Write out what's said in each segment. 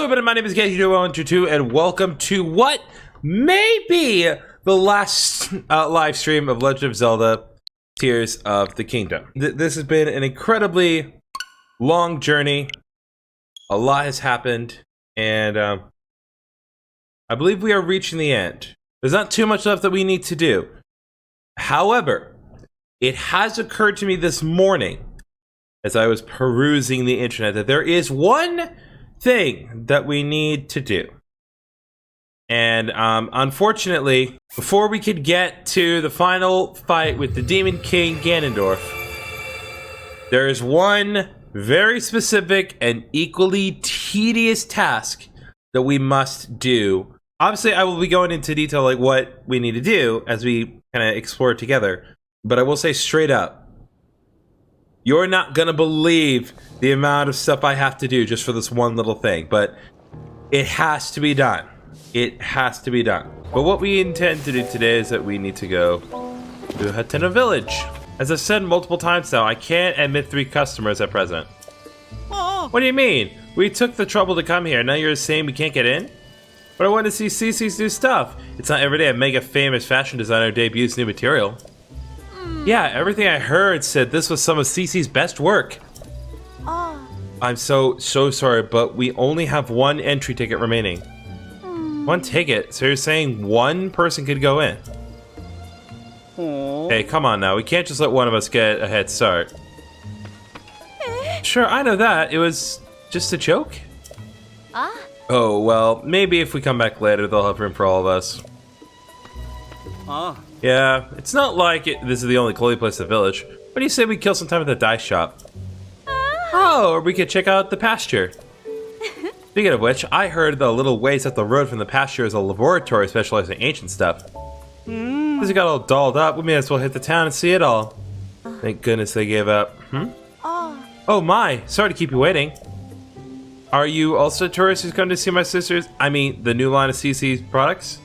everybody, my name is Getty2122 and welcome to what may be the last live stream of Legend of Zelda Tears of the Kingdom. This has been an incredibly long journey. A lot has happened, and I believe we are reaching the end. There's not too much left that we need to do. However, it has occurred to me this morning as I was perusing the internet that there is one thing that we need to do. And unfortunately, before we could get to the final fight with the Demon King Ganondorf, there is one very specific and equally tedious task that we must do. Obviously, I will be going into detail like what we need to do as we kind of explore it together. But I will say straight up, you're not gonna believe the amount of stuff I have to do just for this one little thing, but it has to be done. It has to be done. But what we intend to do today is that we need to go to Hatana Village. As I've said multiple times now, I can't admit 3 customers at present. Oh. What do you mean? We took the trouble to come here, now you're saying we can't get in? But I want to see Cece's new stuff. It's not every day a mega famous fashion designer debuts new material. Yeah, everything I heard said this was some of Cece's best work. Oh. I'm so sorry, but we only have one entry ticket remaining. One ticket? So you're saying one person could go in? Oh. Hey, come on now. We can't just let one of us get a head start. Sure, I know that. It was just a joke. Ah. Oh, well, maybe if we come back later, they'll have room for all of us. Ah. Yeah, it's not like this is the only clothing place in the village. What do you say we kill some time at the dye shop? Oh, or we could check out the pasture. Speaking of which, I heard the little ways up the road from the pasture is a laboratory specializing in ancient stuff. Since it got all dolled up, we may as well hit the town and see it all. Thank goodness they gave up. Oh my, sorry to keep you waiting. Are you also a tourist who's come to see my sisters? I mean, the new line of Cece's products?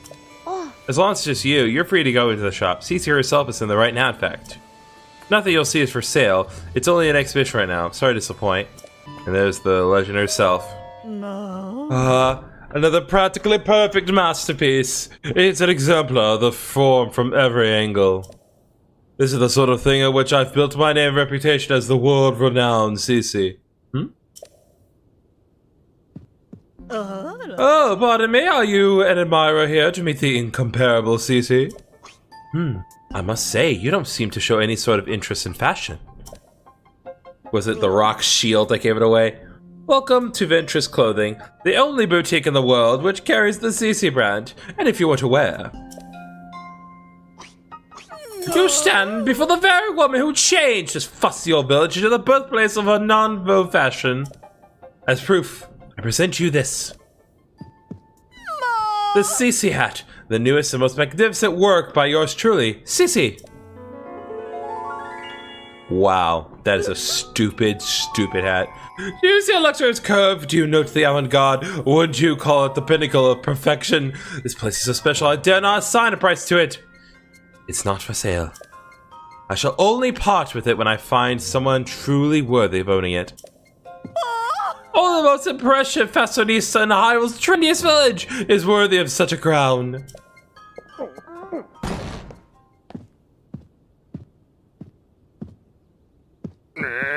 As long as it's just you, you're free to go into the shop. Cece herself is in there right now, in fact. Nothing you'll see is for sale. It's only an exhibition right now. Sorry to disappoint. And there's the legend herself. No. Another practically perfect masterpiece. It's an exemplar of the form from every angle. This is the sort of thing at which I've built my name and reputation as the world-renowned Cece. Oh, pardon me, are you an admirer here to meet the incomparable Cece? I must say, you don't seem to show any sort of interest in fashion. Was it the rock shield that gave it away? Welcome to Ventress Clothing, the only boutique in the world which carries the Cece brand, and if you were to wear. You stand before the very woman who changed this fussy old village into the birthplace of a non-vogue fashion. As proof, I present you this. The Cece hat, the newest and most magnificent work by yours truly, Cece. Wow, that is a stupid, stupid hat. Do you see a luxurious curve? Do you note the avant-garde? Would you call it the pinnacle of perfection? This place is so special, I dare not assign a price to it. It's not for sale. I shall only part with it when I find someone truly worthy of owning it. Oh, the most impressive fashionista in Hyrule's trendiest village is worthy of such a crown.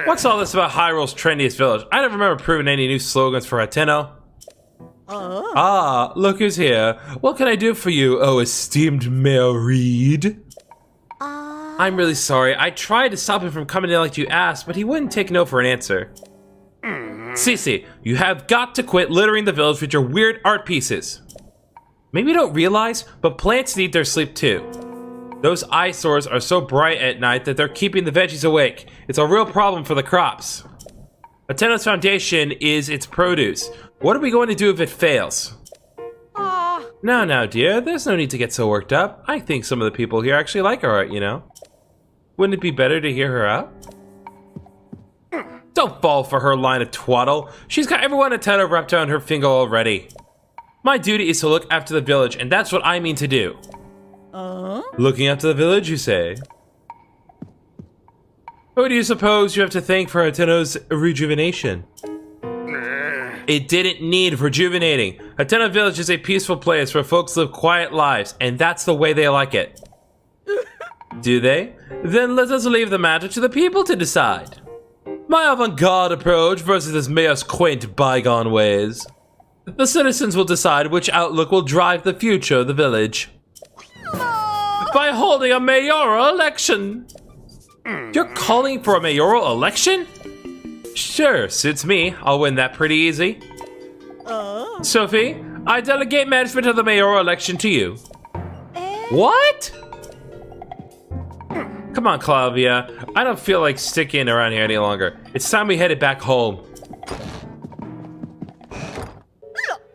What's all this about Hyrule's trendiest village? I don't remember proving any new slogans for Hateno. Ah, look who's here. What can I do for you, oh esteemed Mayor Reed? I'm really sorry. I tried to stop him from coming in like you asked, but he wouldn't take no for an answer. Cece, you have got to quit littering the village with your weird art pieces. Maybe you don't realize, but plants need their sleep too. Those eyesores are so bright at night that they're keeping the veggies awake. It's a real problem for the crops. Hatana's foundation is its produce. What are we going to do if it fails? Now, dear, there's no need to get so worked up. I think some of the people here actually like our art, you know? Wouldn't it be better to hear her out? Don't fall for her line of twaddle. She's got everyone at Hatana wrapped around her finger already. My duty is to look after the village, and that's what I mean to do. Looking after the village, you say? Who do you suppose you have to thank for Hateno's rejuvenation? It didn't need rejuvenating. Hatana Village is a peaceful place where folks live quiet lives, and that's the way they like it. Do they? Then let us leave the matter to the people to decide. My avant-garde approach versus this mayor's quaint bygone ways. The citizens will decide which outlook will drive the future of the village. By holding a mayoral election. You're calling for a mayoral election? Sure, suits me. I'll win that pretty easy. Sophie, I delegate management of the mayoral election to you. What? Come on, Clavia. I don't feel like sticking around here any longer. It's time we headed back home.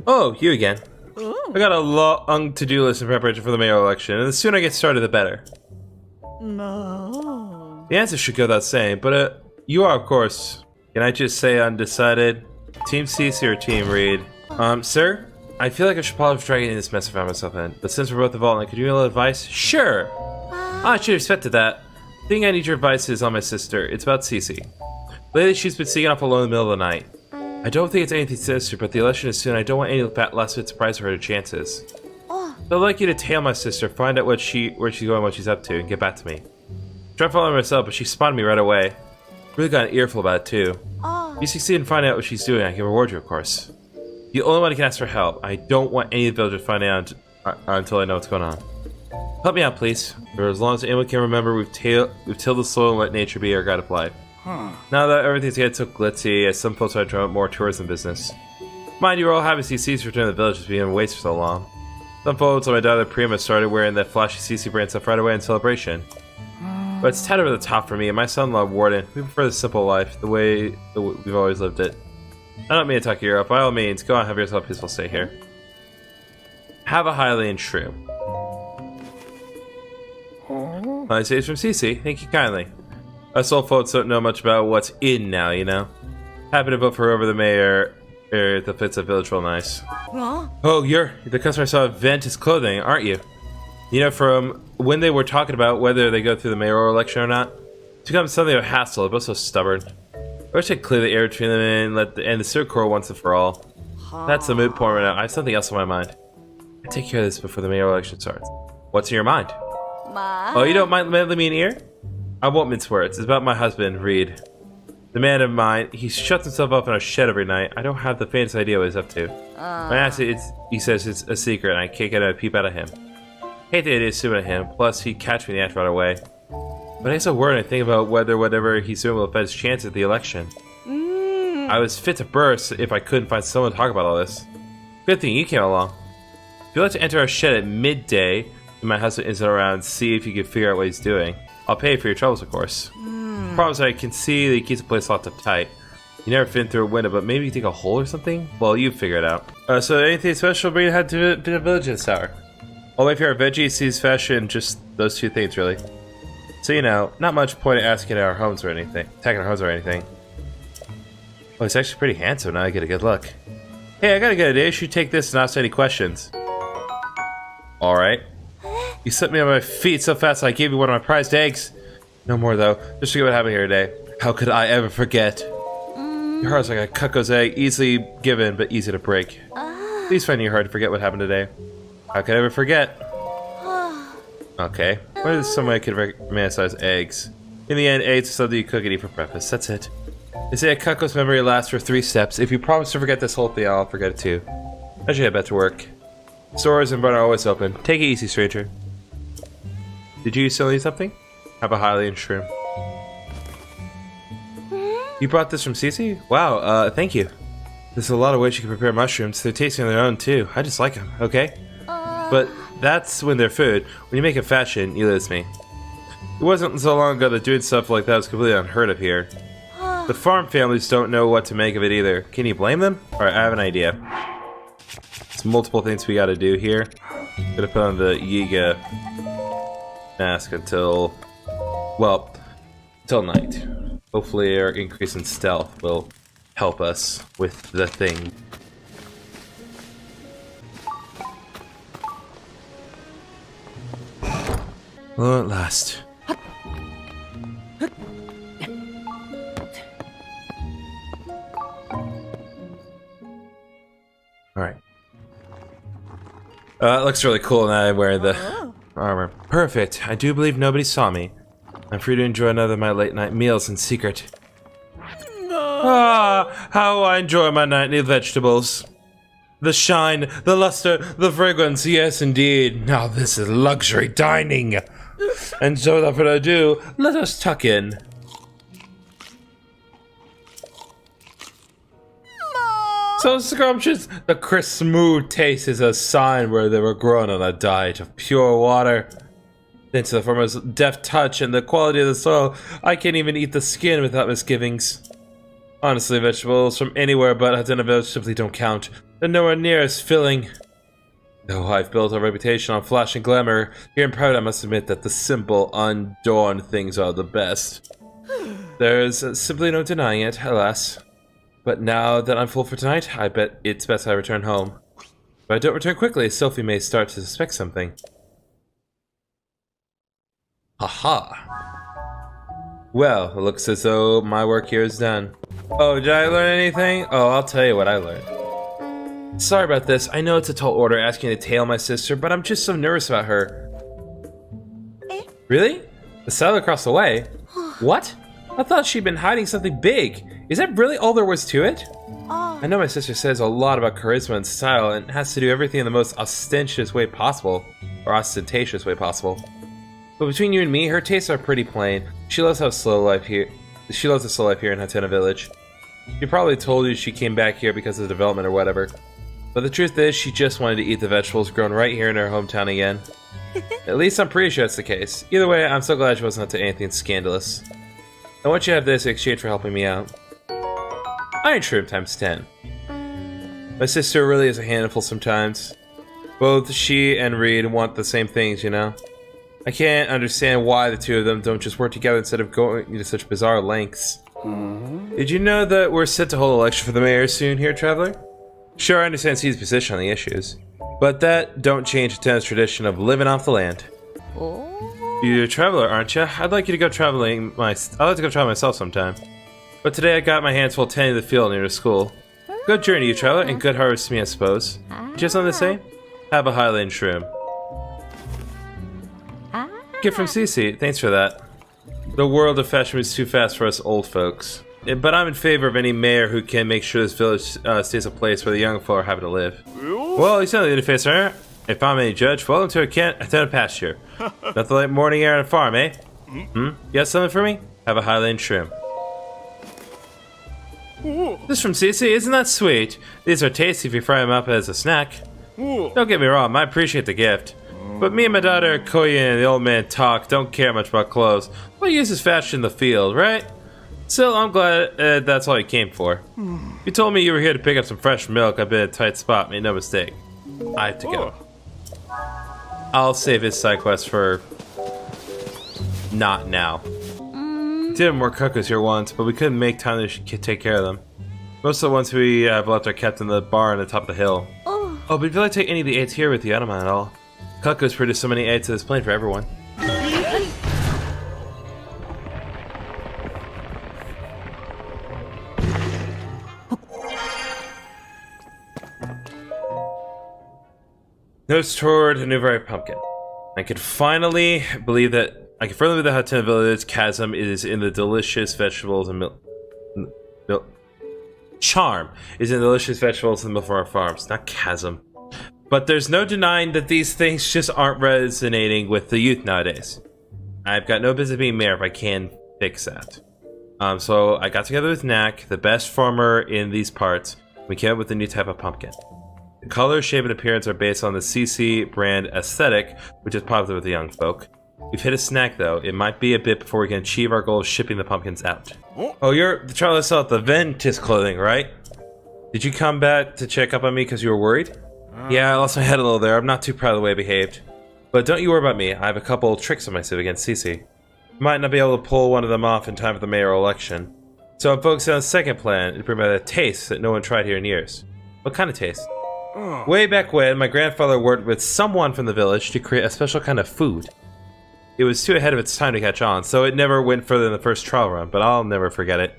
Oh, you again. I got a long to-do list in preparation for the mayoral election, and the sooner I get started, the better. No. The answer should go without saying, but you are, of course. Can I just say undecided? Team CC or Team Reed? Sir? I feel like I should apologize for dragging this mess I found myself in, but since we're both involved, could you give me a little advice? Sure! I should have expected that. The thing I need your advice is on my sister. It's about Cece. Lately, she's been sneaking off alone in the middle of the night. I don't think it's anything sinister, but the election is soon. I don't want any last-minute surprise for her chances. I'd like you to tail my sister, find out where she's going, what she's up to, and get back to me. Tried following her myself, but she spotted me right away. Really got an earful about it, too. If you succeed in finding out what she's doing, I can reward you, of course. You're the only one who can ask for help. I don't want any of the villagers to find out until I know what's going on. Help me out, please. For as long as anyone can remember, we've tilled the soil and let nature be our guide of life. Now that everything's getting so glitzy, as some folks are trying to promote more tourism business. Mind you, we're all happy to see CC return to the village has been waste for so long. Some folks on my daughter Prima started wearing that flashy CC brand stuff right away in celebration. But it's tad over the top for me and my son-in-law Warden. We prefer the simple life, the way we've always lived it. I don't mean to talk you up. By all means, go on, have yourself a peaceful stay here. Have a Hylian shroom. I say it's from CC. Thank you kindly. Us old folks don't know much about what's in now, you know? Happy to vote for whoever the mayor that fits a village real nice. Oh, you're the customer saw Ventus clothing, aren't you? You know, from when they were talking about whether they go through the mayoral election or not, it's become something of a hassle. They're both so stubborn. I wish I'd clear the air between them and let the end the circle once and for all. That's the moot point right now. I have something else on my mind. I take care of this before the mayoral election starts. What's in your mind? Oh, you don't mind lending me an ear? I won't mince words. It's about my husband, Reed. The man of mine, he shuts himself up in a shed every night. I don't have the faintest idea what he's up to. When I ask he says it's a secret and I can't get a peep out of him. Hate the idea of assuming at him, plus he'd catch me in the act right away. But I guess a word and think about whether whatever he's doing will affect his chance at the election. I was fit to burst if I couldn't find someone to talk about all this. Good thing you came along. If you'd like to enter our shed at midday, and my husband isn't around, see if you can figure out what he's doing. I'll pay for your troubles, of course. The problem is I can see that he keeps the place locked up tight. You never fit through a window, but maybe you dig a hole or something? Well, you figure it out. So anything special bring head to the village this hour? I'll wait for our veggies, seeds, fashion, just those two things, really. So, you know, not much point in asking our homes or anything. Attacking our homes or anything. Well, he's actually pretty handsome now I get a good look. Hey, I got a good idea. You should take this and ask any questions. Alright. You set me on my feet so fast I gave you one of my prized eggs. No more, though. Just forget what happened here today. How could I ever forget? Your heart's like a cuckoo's egg, easily given, but easy to break. Please find it hard to forget what happened today. How could I ever forget? Okay. What is some way I could romanticize eggs? In the end, eggs are something you cook and eat for breakfast. That's it. They say a cuckoo's memory lasts for 3 steps. If you promise to forget this whole thing, I'll forget it too. I should head back to work. Stores and bar are always open. Take it easy, stranger. Did you still need something? Have a Hylian shroom. You brought this from Cece? Wow, thank you. There's a lot of ways you can prepare mushrooms. They're tasty on their own, too. I just like them, okay? But that's when they're food. When you make a fashion, you lose me. It wasn't so long ago that doing stuff like that was completely unheard of here. The farm families don't know what to make of it either. Can you blame them? Alright, I have an idea. There's multiple things we gotta do here. I'm gonna put on the Yiga mask until... well, until night. Hopefully our increase in stealth will help us with the thing. Well, at last. It looks really cool now I'm wearing the armor. Perfect. I do believe nobody saw me. I'm free to enjoy another of my late night meals in secret. Ah, how I enjoy my nightly vegetables. The shine, the luster, the fragrance, yes indeed. Now this is luxury dining. And so without further ado, let us tuck in. So scrumptious, the crisp, smooth taste is a sign where they were grown on a diet of pure water. Into the farmer's deft touch and the quality of the soil, I can't even eat the skin without misgivings. Honestly, vegetables from anywhere but Hatana Village simply don't count. They're nowhere near as filling. Though I've built a reputation on flash and glamour, here in private I must admit that the simple, unadorned things are the best. There's simply no denying it, alas. But now that I'm full for tonight, I bet it's best I return home. If I don't return quickly, Sophie may start to suspect something. Haha. Well, it looks as though my work here is done. Oh, did I learn anything? Oh, I'll tell you what I learned. Sorry about this. I know it's a tall order asking to tail my sister, but I'm just so nervous about her. Really? The seller across the way? What? I thought she'd been hiding something big. Is that really all there was to it? I know my sister says a lot about charisma and style and has to do everything in the most ostentatious way possible. Or ostentatious way possible. But between you and me, her tastes are pretty plain. She loves how slow life here. She loves the slow life here in Hatana Village. She probably told you she came back here because of the development or whatever. But the truth is, she just wanted to eat the vegetables grown right here in her hometown again. At least I'm pretty sure that's the case. Either way, I'm so glad she wasn't up to anything scandalous. I want you to have this in exchange for helping me out. Iron Shroom times 10. My sister really is a handful sometimes. Both she and Reed want the same things, you know? I can't understand why the two of them don't just work together instead of going to such bizarre lengths. Did you know that we're set to hold an election for the mayor soon here, Traveler? Sure, I understand C's position on the issues, but that don't change Hatana's tradition of living off the land. You're a traveler, aren't you? I'd like you to go traveling. I'd like to go travel myself sometime. But today I got my hands full tending the field near the school. Good journey, you traveler, and good harvest to me, I suppose. Just on the same? Have a Highland Shroom. Gift from Cece. Thanks for that. The world of fashion moves too fast for us old folks. But I'm in favor of any mayor who can make sure this village stays a place where the young folk are happy to live. Well, you sound like the interfacer. If I'm any judge, welcome to a Hatana pasture. Nothing like morning air on a farm, eh? You got something for me? Have a Highland Shroom. This from Cece, isn't that sweet? These are tasty if you fry them up as a snack. Don't get me wrong, I appreciate the gift. But me and my daughter Koya and the old man Talk don't care much about clothes. What use is fashion in the field, right? Still, I'm glad that's all you came for. You told me you were here to pick up some fresh milk. I've been in a tight spot, made no mistake. I have to go. I'll save his side quest for... not now. Did have more cookers here once, but we couldn't make time to take care of them. Most of the ones we have left are kept in the bar on the top of the hill. Oh, but if you'd like to take any of the eggs here with you, I don't mind at all. Cuckoos produce so many eggs to this plane for everyone. Notes toward a new variety pumpkin. I can finally believe that Hatana Village chasm is in the delicious vegetables and milk. Charm is in the delicious vegetables and milk from our farms, not chasm. But there's no denying that these things just aren't resonating with the youth nowadays. I've got no business being mayor if I can fix that. So I got together with Knack, the best farmer in these parts. We came up with a new type of pumpkin. The color, shape, and appearance are based on the CC brand aesthetic, which is popular with the young folk. We've hit a snag though. It might be a bit before we can achieve our goal of shipping the pumpkins out. Oh, you're trying to sell the Ventus clothing, right? Did you come back to check up on me because you were worried? Yeah, I lost my head a little there. I'm not too proud of the way I behaved. But don't you worry about me. I have a couple of tricks on my sleeve against Cece. Might not be able to pull one of them off in time for the mayoral election. So I'm focusing on the second plan to bring back a taste that no one tried here in years. What kind of taste? Way back when, my grandfather worked with someone from the village to create a special kind of food. It was too ahead of its time to catch on, so it never went further than the first trial run, but I'll never forget it.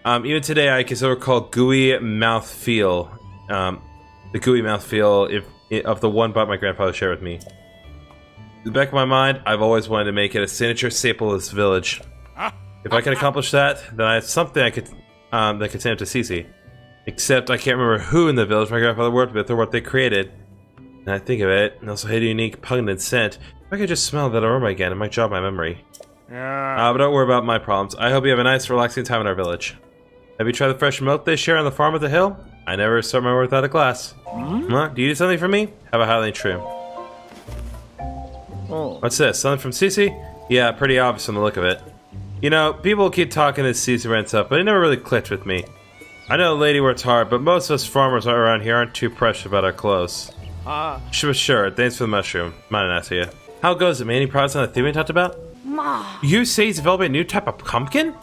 Even today, I can still recall gooey mouthfeel. The gooey mouthfeel of the one bite my grandfather shared with me. In the back of my mind, I've always wanted to make it a signature staple of this village. If I could accomplish that, then I have something I could that could send it to Cece. Except I can't remember who in the village my grandfather worked with or what they created. And I think of it, and also had a unique pungent scent. If I could just smell that aroma again, it might jog my memory. But don't worry about my problems. I hope you have a nice, relaxing time in our village. Have you tried the fresh milk they share on the farm at the hill? I never start my work without a glass. Huh? Do you need something from me? Have a highly true. What's this? Something from Cece? Yeah, pretty obvious from the look of it. You know, people keep talking this Cece rent stuff, but it never really clicked with me. I know the lady works hard, but most of us farmers around here aren't too precious about our clothes. Sure, thanks for the mushroom. Might ask you. How goes it, man? Any progress on the theme we talked about? You say he's developing a new type of pumpkin?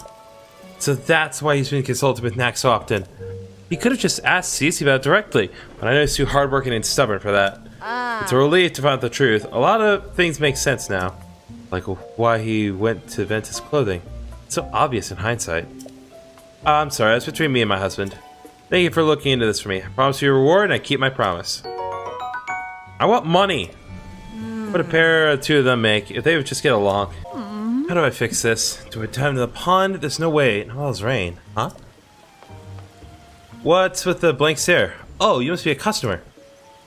So that's why he's been consulted with Knack so often. He could have just asked Cece about it directly, but I know he's too hardworking and stubborn for that. It's a relief to find out the truth. A lot of things make sense now. Like why he went to vent his clothing. It's so obvious in hindsight. I'm sorry, that's between me and my husband. Thank you for looking into this for me. I promise you a reward and I keep my promise. I want money. What a pair of two of them make if they would just get along. How do I fix this? Do I dive into the pond? There's no way. No, it's rain. Huh? What's with the blank stare? Oh, you must be a customer.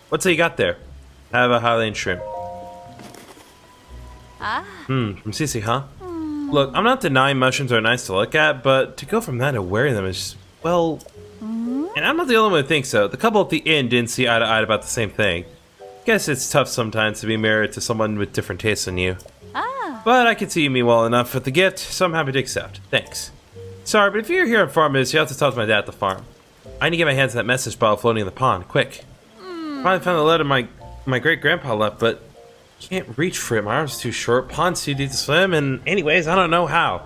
What's that you got there? Have a Highland shrimp. From Cece, huh? Look, I'm not denying mushrooms are nice to look at, but to go from that to wearing them is, well... And I'm not the only one who thinks so. The couple at the inn didn't see eye to eye about the same thing. Guess it's tough sometimes to be married to someone with different tastes than you. But I can see you mean well enough with the gift, so I'm happy to accept. Thanks. Sorry, but if you're here on farm business, you have to talk to my dad at the farm. I need to get my hands on that message bottle floating in the pond, quick. Finally found the letter my great-grandpa left, but can't reach for it. My arm's too short, pond's too deep to swim, and anyways, I don't know how.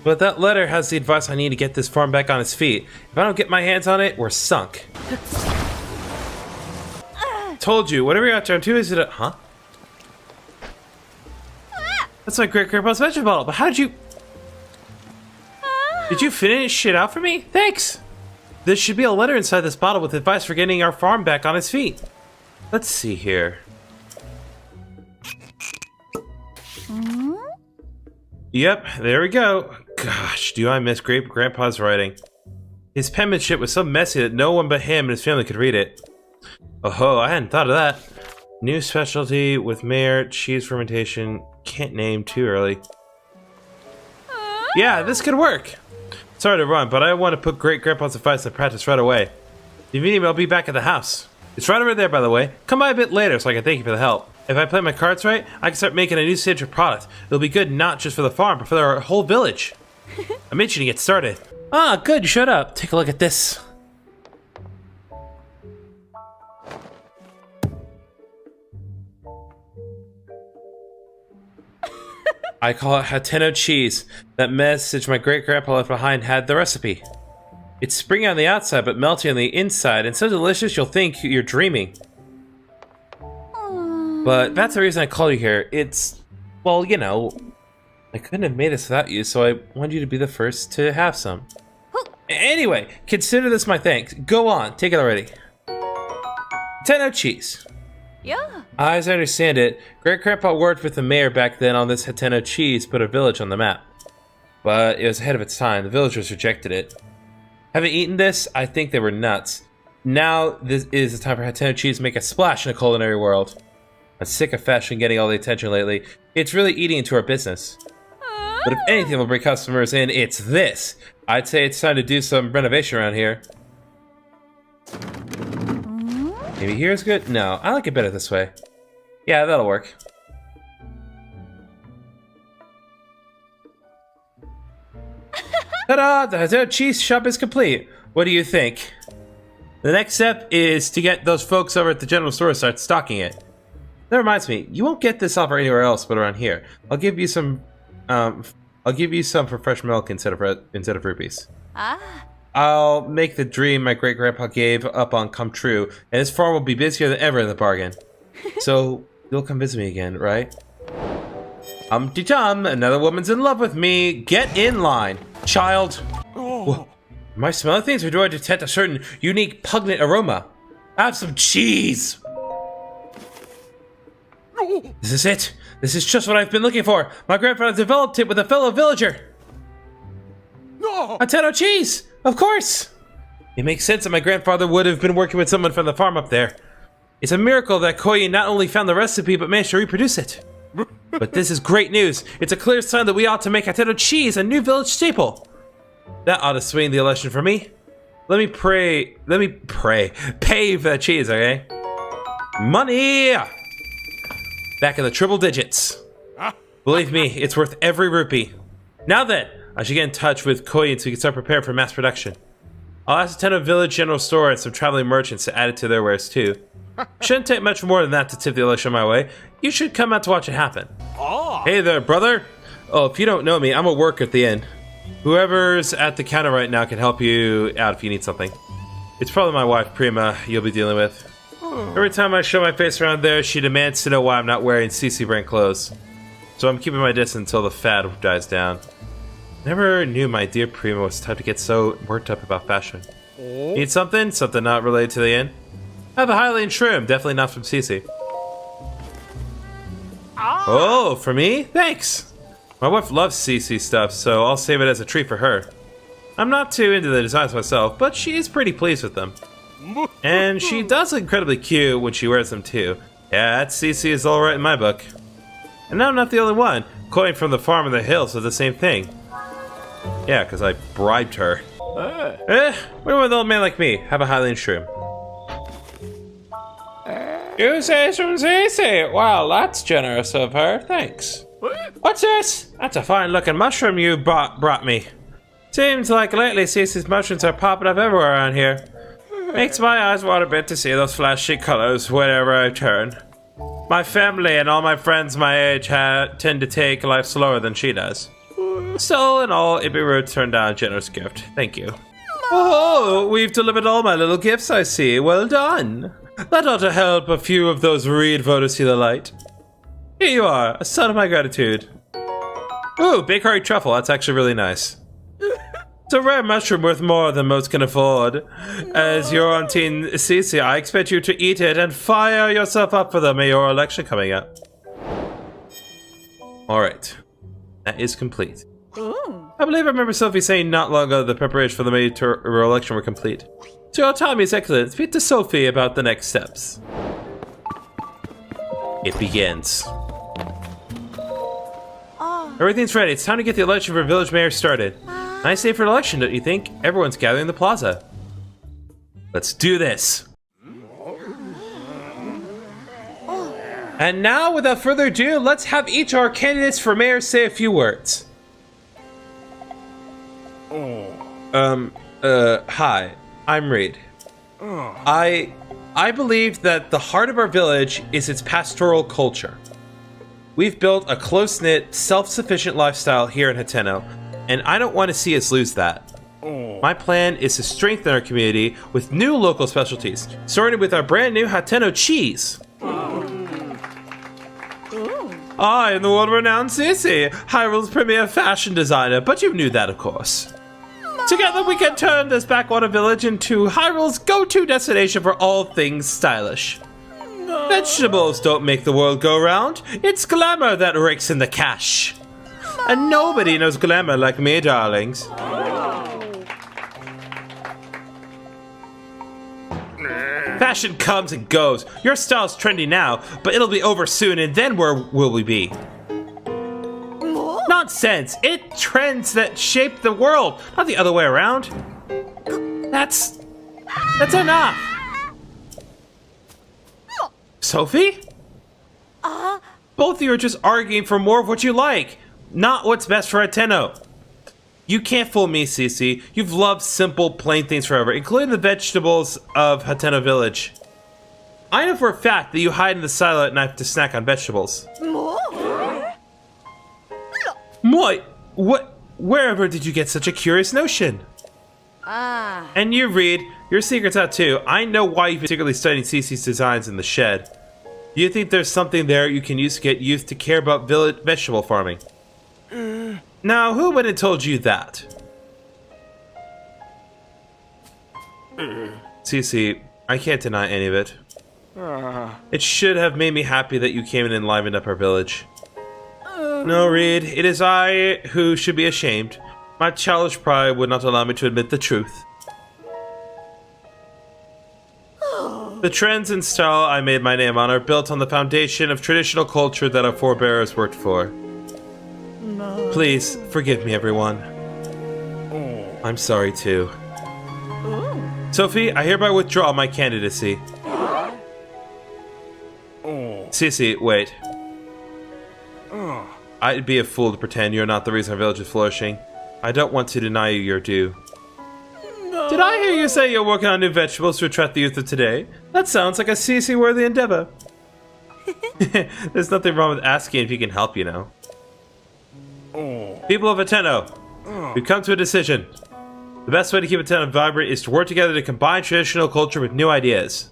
But that letter has the advice I need to get this farm back on its feet. If I don't get my hands on it, we're sunk. Told you, whatever you're out there, I'm too busy to... Huh? That's my great-grandpa's vegetable bottle, but how did you... Did you finish shit out for me? Thanks! There should be a letter inside this bottle with advice for getting our farm back on its feet. Let's see here. Yep, there we go. Gosh, do I miss great-grandpa's writing. His penmanship was so messy that no one but him and his family could read it. Oh, I hadn't thought of that. New specialty with Mayor, cheese fermentation. Can't name too early. Yeah, this could work. Sorry to run, but I want to put great-grandpa's advice into practice right away. If you need me, I'll be back at the house. It's right over there, by the way. Come by a bit later so I can thank you for the help. If I play my cards right, I can start making a new signature product. It'll be good not just for the farm, but for our whole village. I'm itching to get started. Ah, good, you showed up. Take a look at this. I call it Hatana Cheese. That message my great-grandpa left behind had the recipe. It's springy on the outside, but melty on the inside, and so delicious you'll think you're dreaming. But that's the reason I called you here. It's, well, you know, I couldn't have made this without you, so I wanted you to be the first to have some. Anyway, consider this my thanks. Go on, take it already. Hatana Cheese. Yeah. As I understand it, great-grandpa worked with the mayor back then on this Hatana Cheese, put a village on the map. But it was ahead of its time. The villagers rejected it. Having eaten this, I think they were nuts. Now this is the time for Hatana Cheese to make a splash in the culinary world. I'm sick of fashion getting all the attention lately. It's really eating into our business. But if anything will bring customers in, it's this. I'd say it's time to do some renovation around here. Maybe here's good? No, I like it better this way. Yeah, that'll work. Ta-da! The Hatana Cheese shop is complete. What do you think? The next step is to get those folks over at the general store to start stocking it. That reminds me, you won't get this offer anywhere else but around here. I'll give you some for fresh milk instead of rupees. I'll make the dream my great-grandpa gave up on come true, and his farm will be busier than ever in the bargain. So, you'll come visit me again, right? Tum, another woman's in love with me. Get in line, child. Whoa. Am I smelling things, or do I detect a certain unique pungent aroma? Have some cheese. This is it. This is just what I've been looking for. My grandfather developed it with a fellow villager. Hatana Cheese! Of course! It makes sense that my grandfather would have been working with someone from the farm up there. It's a miracle that Koyi not only found the recipe, but managed to reproduce it. But this is great news. It's a clear sign that we ought to make Hatana Cheese a new village staple. That ought to swing the election for me. Let me pay for the cheese, okay? Money! Back in the triple digits. Believe me, it's worth every rupee. Now then, I should get in touch with Koyi so we can start preparing for mass production. I'll ask Hatana Village General Store and some traveling merchants to add it to their wares too. Shouldn't take much more than that to tip the election my way. You should come out to watch it happen. Hey there, brother. Oh, if you don't know me, I'm a worker at the inn. Whoever's at the counter right now can help you out if you need something. It's probably my wife, Prima, you'll be dealing with. Every time I show my face around there, she demands to know why I'm not wearing CC brand clothes. So I'm keeping my distance until the fad dies down. Never knew my dear Prima was the type to get so worked up about fashion. Need something? Something not related to the inn? I have a Hylian shroom, definitely not from CC. Oh, for me? Thanks! My wife loves CC stuff, so I'll save it as a treat for her. I'm not too into the designs myself, but she's pretty pleased with them. And she does look incredibly cute when she wears them too. Yeah, that CC is alright in my book. And now I'm not the only one. Koyi from the farm in the hills does the same thing. Yeah, because I bribed her. What would an old man like me have a Hylian shroom? You say from CC? Wow, that's generous of her. Thanks. What's this? That's a fine-looking mushroom you brought me. Seems like lately CC's mushrooms are popping up everywhere around here. Makes my eyes water a bit to see those flashy colors wherever I turn. My family and all my friends my age tend to take life slower than she does. So, in all, it'd be rude to turn down a generous gift. Thank you. Oh, we've delivered all my little gifts, I see. Well done. That ought to help a few of those Reed voters see the light. Here you are, a sign of my gratitude. Ooh, bakery truffle. That's actually really nice. It's a rare mushroom worth more than most can afford. As you're on Team CC, I expect you to eat it and fire yourself up for the mayoral election coming up. Alright. That is complete. Ooh. I believe I remember Sophie saying not long ago the preparations for the mayoral election were complete. So your time is excellent. Speak to Sophie about the next steps. It begins. Everything's ready. It's time to get the election for village mayor started. Nice day for an election, don't you think? Everyone's gathering in the plaza. Let's do this. And now, without further ado, let's have each of our candidates for mayor say a few words. Hi, I'm Reed. I believe that the heart of our village is its pastoral culture. We've built a close-knit, self-sufficient lifestyle here in Hateno, and I don't want to see us lose that. My plan is to strengthen our community with new local specialties, starting with our brand new Hatana Cheese. I am the world-renowned Sissy, Hyrule's premier fashion designer, but you knew that, of course. Together we can turn this backwater village into Hyrule's go-to destination for all things stylish. Vegetables don't make the world go round. It's glamour that rakes in the cash. And nobody knows glamour like me, darlings. Fashion comes and goes. Your style's trendy now, but it'll be over soon, and then where will we be? Nonsense! It trends that shape the world, not the other way around. That's enough. Sophie? Both of you are just arguing for more of what you like, not what's best for Hateno. You can't fool me, Cece. You've loved simple, plain things forever, including the vegetables of Hatana Village. I know for a fact that you hide in the silo at night to snack on vegetables. What? Wherever did you get such a curious notion? And you, Reed, your secret's out too. I know why you've been secretly studying Cece's designs in the shed. Do you think there's something there you can use to get youth to care about vegetable farming? Now, who went and told you that? Cece, I can't deny any of it. It should have made me happy that you came and enlivened up our village. No, Reed, it is I who should be ashamed. My childish pride would not allow me to admit the truth. The trends and style I made my name on are built on the foundation of traditional culture that our forebears worked for. Please, forgive me, everyone. I'm sorry, too. Sophie, I hereby withdraw my candidacy. Cece, wait. I'd be a fool to pretend you're not the reason our village is flourishing. I don't want to deny you your due. Did I hear you say you're working on new vegetables to attract the youth of today? That sounds like a CC-worthy endeavor. There's nothing wrong with asking if he can help, you know. People of Hateno, we've come to a decision. The best way to keep Hateno vibrant is to work together to combine traditional culture with new ideas.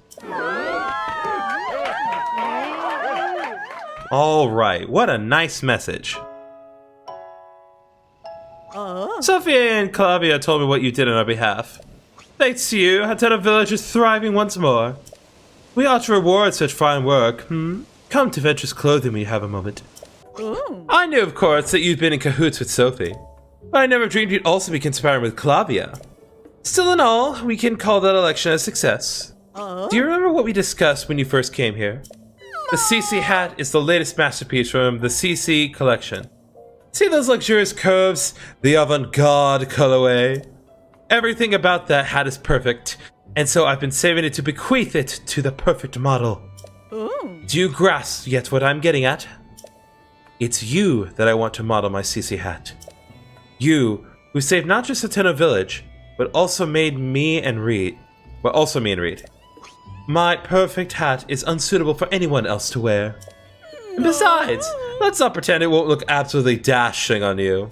Alright, what a nice message. Sophia and Clavia told me what you did on our behalf. Thanks to you, Hatana Village is thriving once more. We ought to reward such fine work. Come to Venture's Clothing when you have a moment. I knew, of course, that you'd been in cahoots with Sophie, but I never dreamed you'd also be conspiring with Clavia. Still in all, we can call that election a success. Do you remember what we discussed when you first came here? The CC hat is the latest masterpiece from the CC collection. See those luxurious curves? The avant-garde colorway? Everything about that hat is perfect, and so I've been saving it to bequeath it to the perfect model. Do you grasp yet what I'm getting at? It's you that I want to model my CC hat. You, who saved not just Hatana Village, but also made me and Reed. Well, also me and Reed. My perfect hat is unsuitable for anyone else to wear. And besides, let's not pretend it won't look absolutely dashing on you.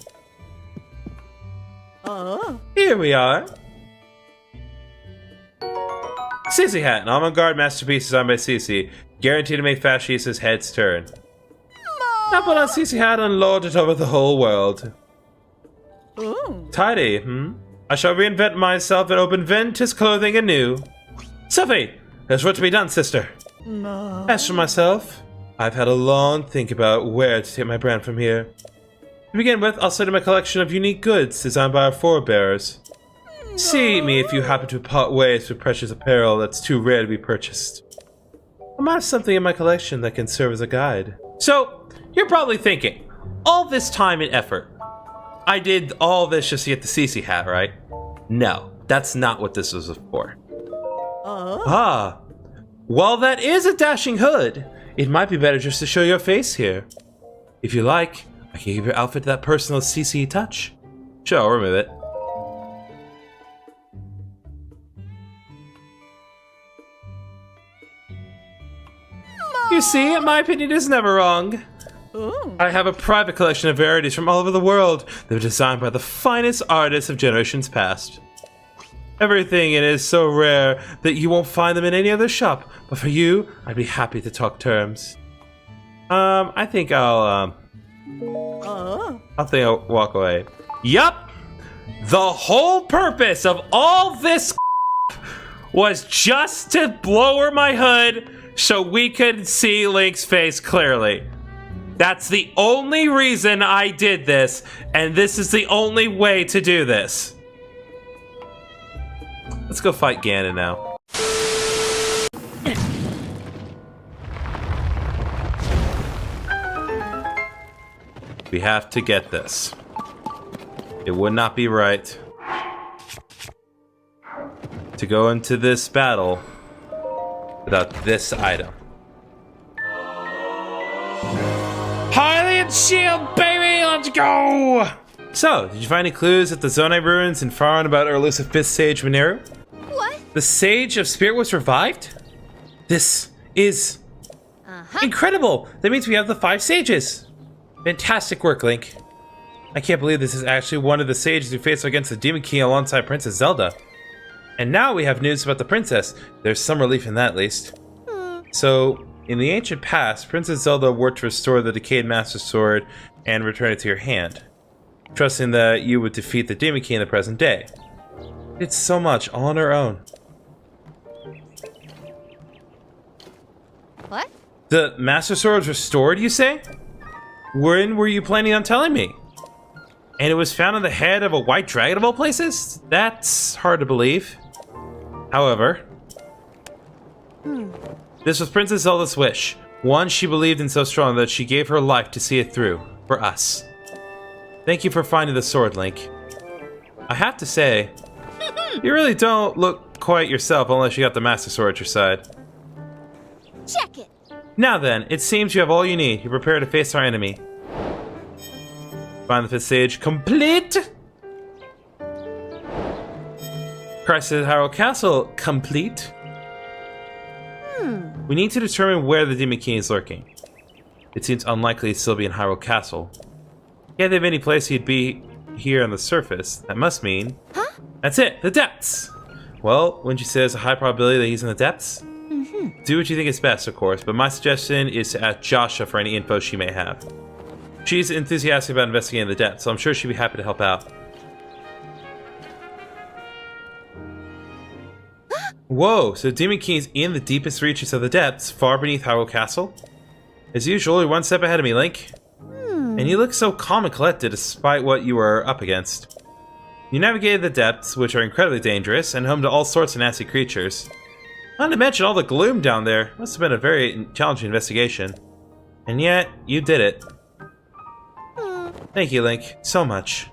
Here we are. CC hat, an avant-garde masterpiece designed by CC, guaranteed to make fashionistas' heads turn. Now put on CC hat and lord it over the whole world. Tidy, I shall reinvent myself and open Ventus Clothing anew. Sophie, there's work to be done, sister. As for myself, I've had a long think about where to take my brand from here. To begin with, I'll send in my collection of unique goods designed by our forebears. See me if you happen to part ways with precious apparel that's too rare to be purchased. I might have something in my collection that can serve as a guide. So, you're probably thinking, all this time and effort, I did all this just to get the CC hat, right? No, that's not what this was for. Well, that is a dashing hood. It might be better just to show your face here. If you like, I can give your outfit that personal CC touch. Sure, I'll remove it. You see, my opinion is never wrong. I have a private collection of rarities from all over the world that were designed by the finest artists of generations past. Everything in it is so rare that you won't find them in any other shop, but for you, I'd be happy to talk terms. I think I'll walk away. Yup! The whole purpose of all this was just to lower my hood so we could see Link's face clearly. That's the only reason I did this, and this is the only way to do this. Let's go fight Ganon now. We have to get this. It would not be right to go into this battle without this item. Hylian shield, baby! Let's go! So, did you find any clues at the Zonai ruins and far on about our elusive 5th sage, Mineru? What? The Sage of Spirit was revived? This is incredible! That means we have the 5 sages! Fantastic work, Link. I can't believe this is actually one of the sages who faced against the Demon King alongside Princess Zelda. And now we have news about the princess. There's some relief in that, at least. So, in the ancient past, Princess Zelda worked to restore the decayed Master Sword and return it to your hand, trusting that you would defeat the Demon King in the present day. It's so much all on her own. What? The Master Sword was restored, you say? When were you planning on telling me? And it was found on the head of a white dragon of all places? That's hard to believe. However, this was Princess Zelda's wish. One she believed in so strong that she gave her life to see it through. For us. Thank you for finding the sword, Link. I have to say, you really don't look quite yourself unless you got the Master Sword at your side. Check it. Now then, it seems you have all you need. You're prepared to face our enemy. Find the 5th stage complete. Crisis at Hyrule Castle complete. We need to determine where the Demon King is lurking. It seems unlikely he'd still be in Hyrule Castle. Can't think of any place he'd be here on the surface. That must mean... Huh? That's it! The depths! Well, wouldn't you say there's a high probability that he's in the depths? Do what you think is best, of course, but my suggestion is to ask Joshua for any info she may have. She's enthusiastic about investigating the depths, so I'm sure she'd be happy to help out. Whoa, so Demon King's in the deepest reaches of the depths, far beneath Hyrule Castle? As usual, you're one step ahead of me, Link. And you look so calm and collected despite what you were up against. You navigated the depths, which are incredibly dangerous, and home to all sorts of nasty creatures. Not to mention all the gloom down there. Must have been a very challenging investigation. And yet, you did it. Thank you, Link, so much.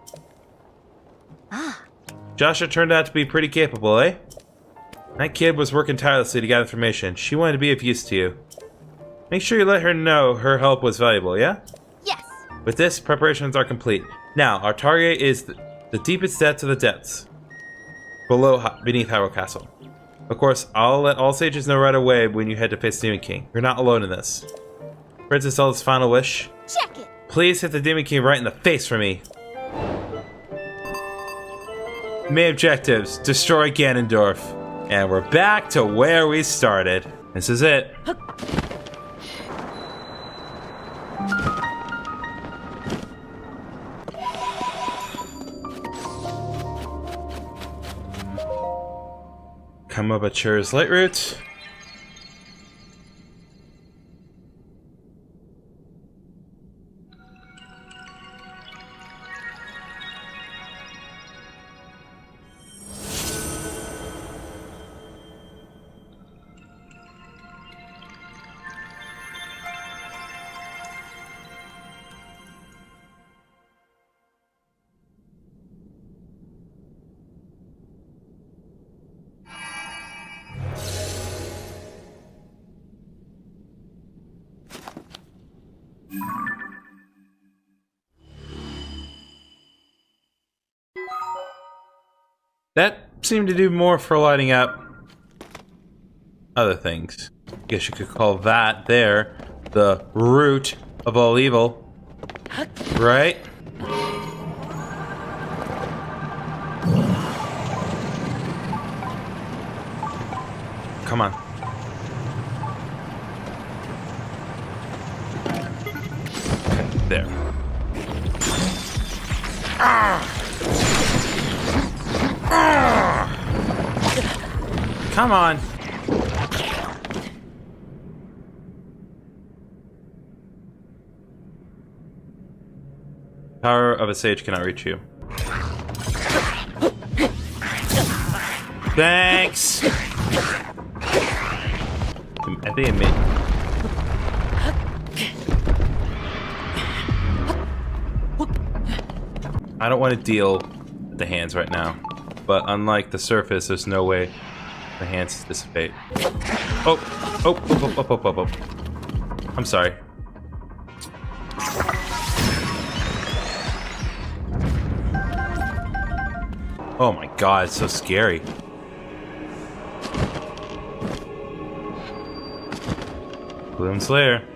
Joshua turned out to be pretty capable, eh? That kid was working tirelessly to gather information. She wanted to be of use to you. Make sure you let her know her help was valuable, yeah? Yes. With this, preparations are complete. Now, our target is the deepest depths of the depths. Beneath Hyrule Castle. Of course, I'll let all sages know right away when you head to face Demon King. You're not alone in this. Princess Zelda's final wish. Check it. Please hit the Demon King right in the face for me. Main objectives, destroy Ganondorf. And we're back to where we started. This is it. Come up a Chur's Light Route. That seemed to do more for lighting up other things. Guess you could call that there the root of all evil. Right? Come on. There. Come on. Power of a sage cannot reach you. Thanks. I think it made. I don't want to deal with the hands right now, but unlike the surface, there's no way the hands dissipate. Oh. I'm sorry. Oh my god, it's so scary. Gloom Slayer.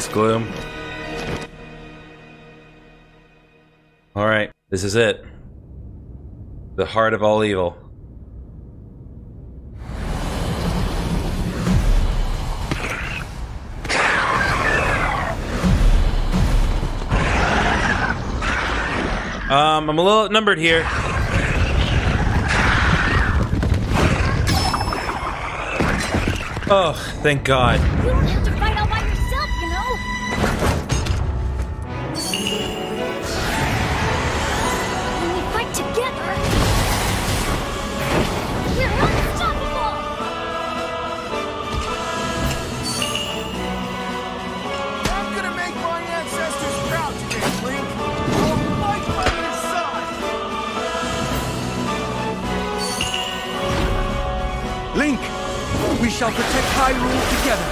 this gloom. Alright, this is it. The heart of all evil. I'm a little outnumbered here. Oh, thank God. You don't have to fight all by yourself, you know? When we fight together, we're unstoppable! I'm gonna make my ancestors proud today, Link. I'll fight by your side. Link, we shall protect Hyrule together.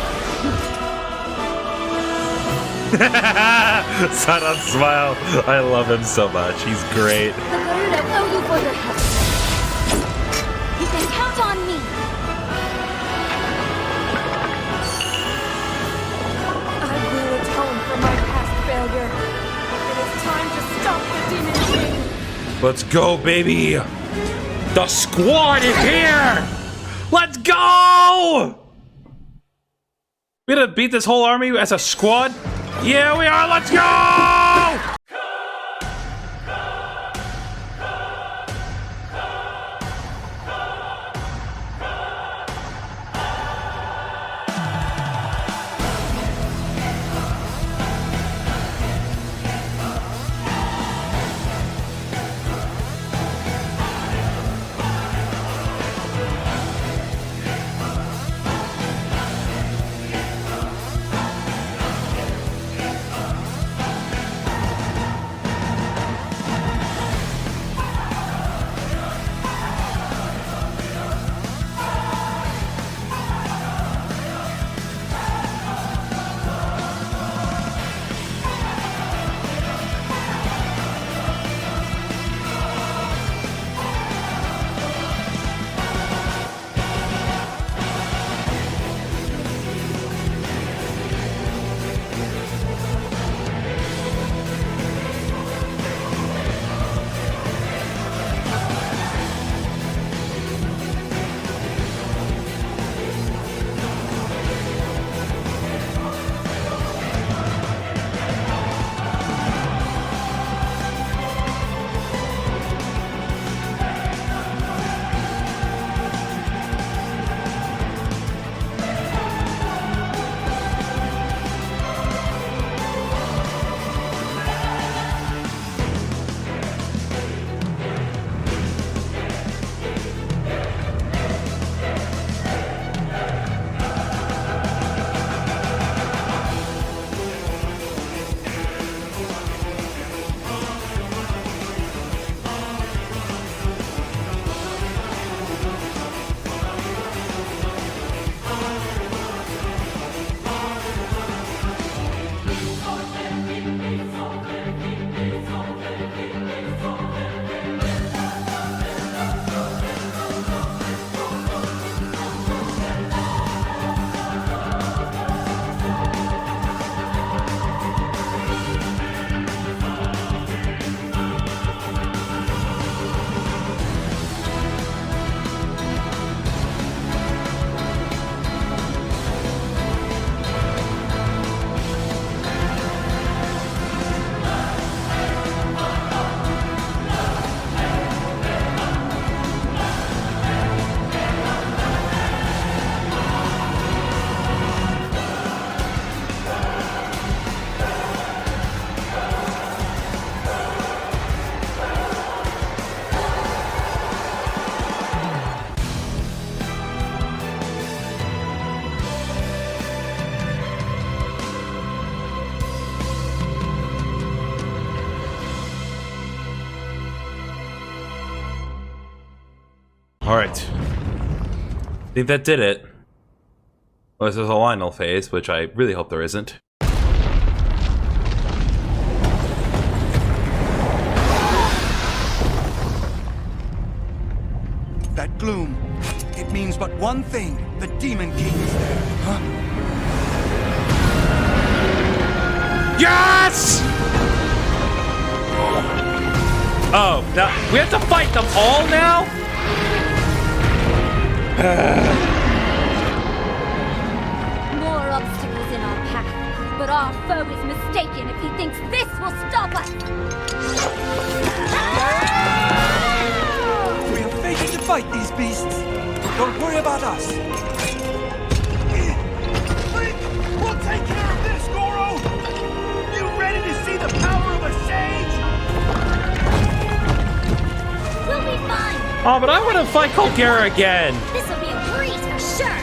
Saran smile. I love him so much. He's great. The Garuda owe you for your help. You can count on me. I will atone for my past failure. It is time to stop the Demon King. Let's go, baby. The squad is here. Let's go. We gonna beat this whole army as a squad? Yeah, we are. Let's go. Alright. I think that did it. Unless there's a Lionel phase, which I really hope there isn't. That gloom, it means but one thing. The Demon King is there, huh? Yes! Oh, now we have to fight them all now? More obstacles in our path, but our foe is mistaken if he thinks this will stop us. We are fated to fight these beasts. Don't worry about us. Link, we'll take care of this, Goro! You ready to see the power of a sage? We'll be fine. Oh, but I want to fight Colgera again. This will be a breeze for sure.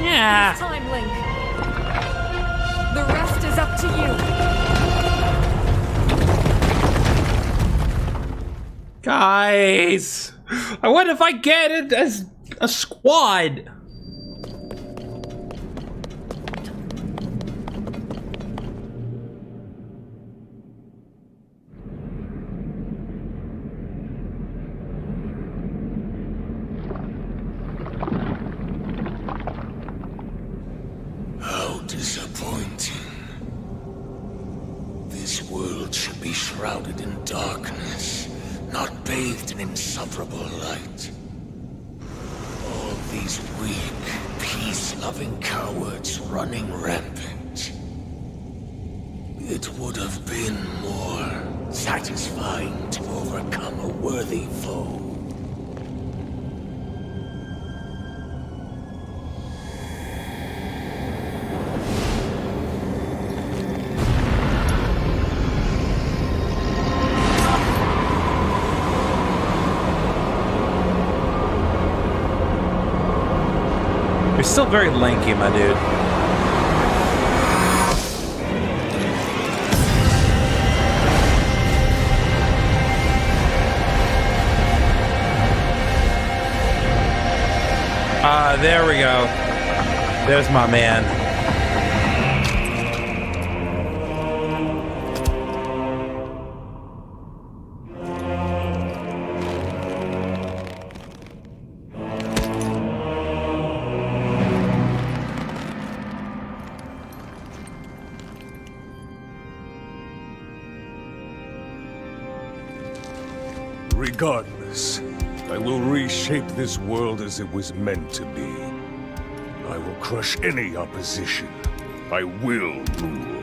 Yeah. Time, Link. The rest is up to you. Guys, I wonder if I get it as a squad. How disappointing. This world should be shrouded in darkness, not bathed in insufferable light. All these weak, peace-loving cowards running rampant. It would have been more satisfying to overcome a worthy foe. You're still very lanky, my dude. There we go. There's my man. Regardless, I will reshape this world as it was meant to be. I will crush any opposition. I will rule.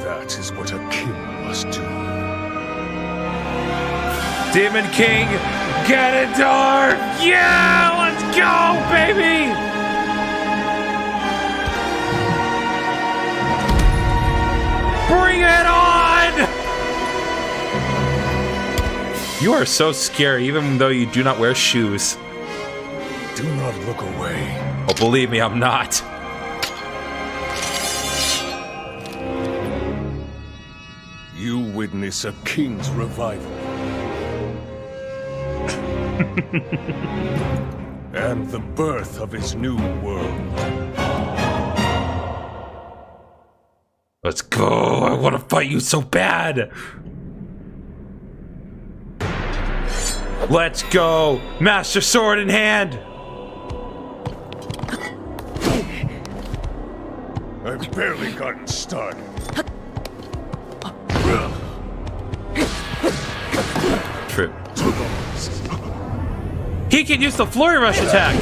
That is what a king must do. Demon King, get it, Dark! Yeah, let's go, baby! Bring it on! You are so scary, even though you do not wear shoes. Do not look away. Oh, believe me, I'm not. You witness a king's revival. And the birth of his new world. Let's go. I want to fight you so bad. Let's go. Master Sword in hand. I've barely gotten started. True. He can use the Flurry Rush attack.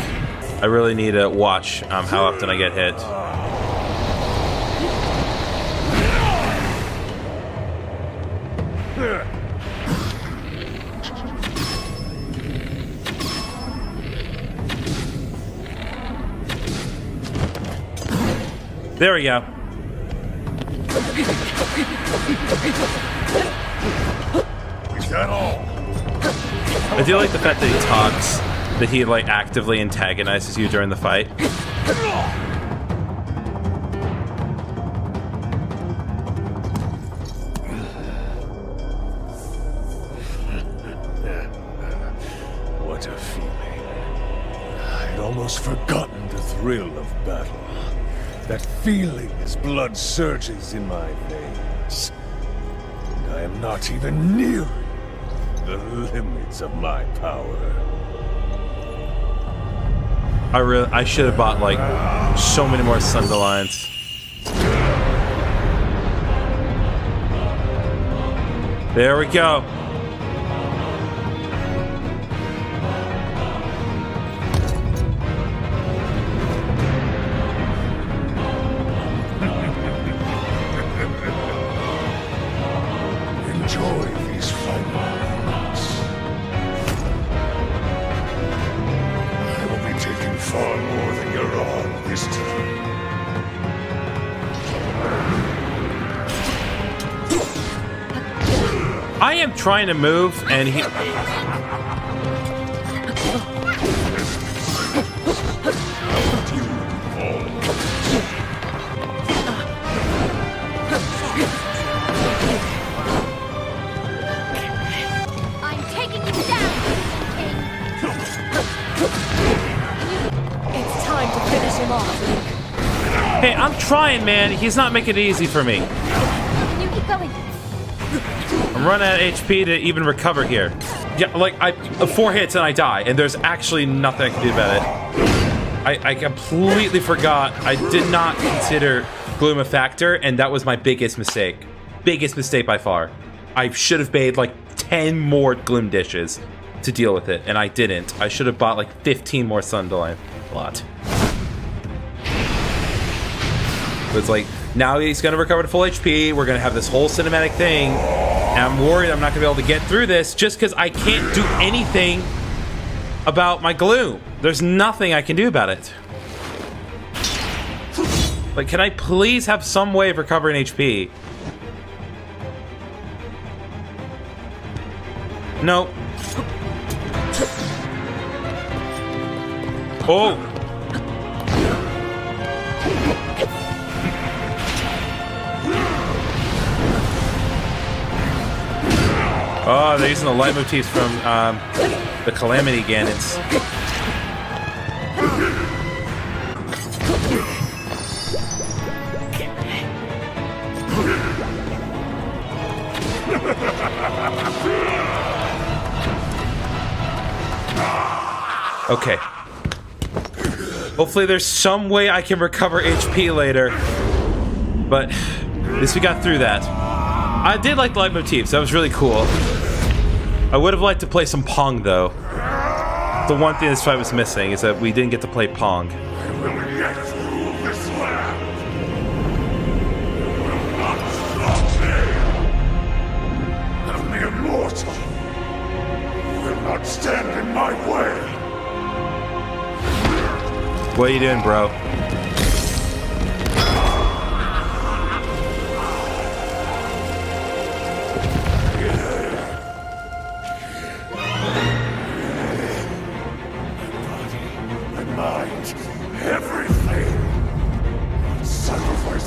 I really need to watch how often I get hit. There we go. Is that all? I do like the fact that he talks, that he like actively antagonizes you during the fight. What a feeling. I'd almost forgotten the thrill of battle. That feeling as blood surges in my veins. And I am not even nearing the limits of my power. I should have bought like so many more Sunderlines. There we go. Enjoy these final moments. I will be taking far more than you're on this time. I am trying to move, and he... I'm taking you down, King. It's time to finish him off, Link. Hey, I'm trying, man. He's not making it easy for me. Can you keep going? I'm running out of HP to even recover here. Yeah, like, 4 hits and I die, and there's actually nothing I can do about it. I completely forgot. I did not consider Gloom a factor, and that was my biggest mistake. Biggest mistake by far. I should have made, like, 10 more Gloom dishes to deal with it, and I didn't. I should have bought, like, 15 more Sunderland. A lot. But it's like, now he's gonna recover to full HP, we're gonna have this whole cinematic thing, and I'm worried I'm not gonna be able to get through this just because I can't do anything about my gloom. There's nothing I can do about it. Like, can I please have some way of recovering HP? No. Oh! Oh, they're using the light motifs from the Calamity Ganons. Okay. Hopefully there's some way I can recover HP later. But at least we got through that. I did like the light motifs. That was really cool. I would have liked to play some Pong, though. The one thing this fight was missing is that we didn't get to play Pong. I will yet rule this land. Will not stop me. I'm the immortal. Will not stand in my way. What are you doing, bro?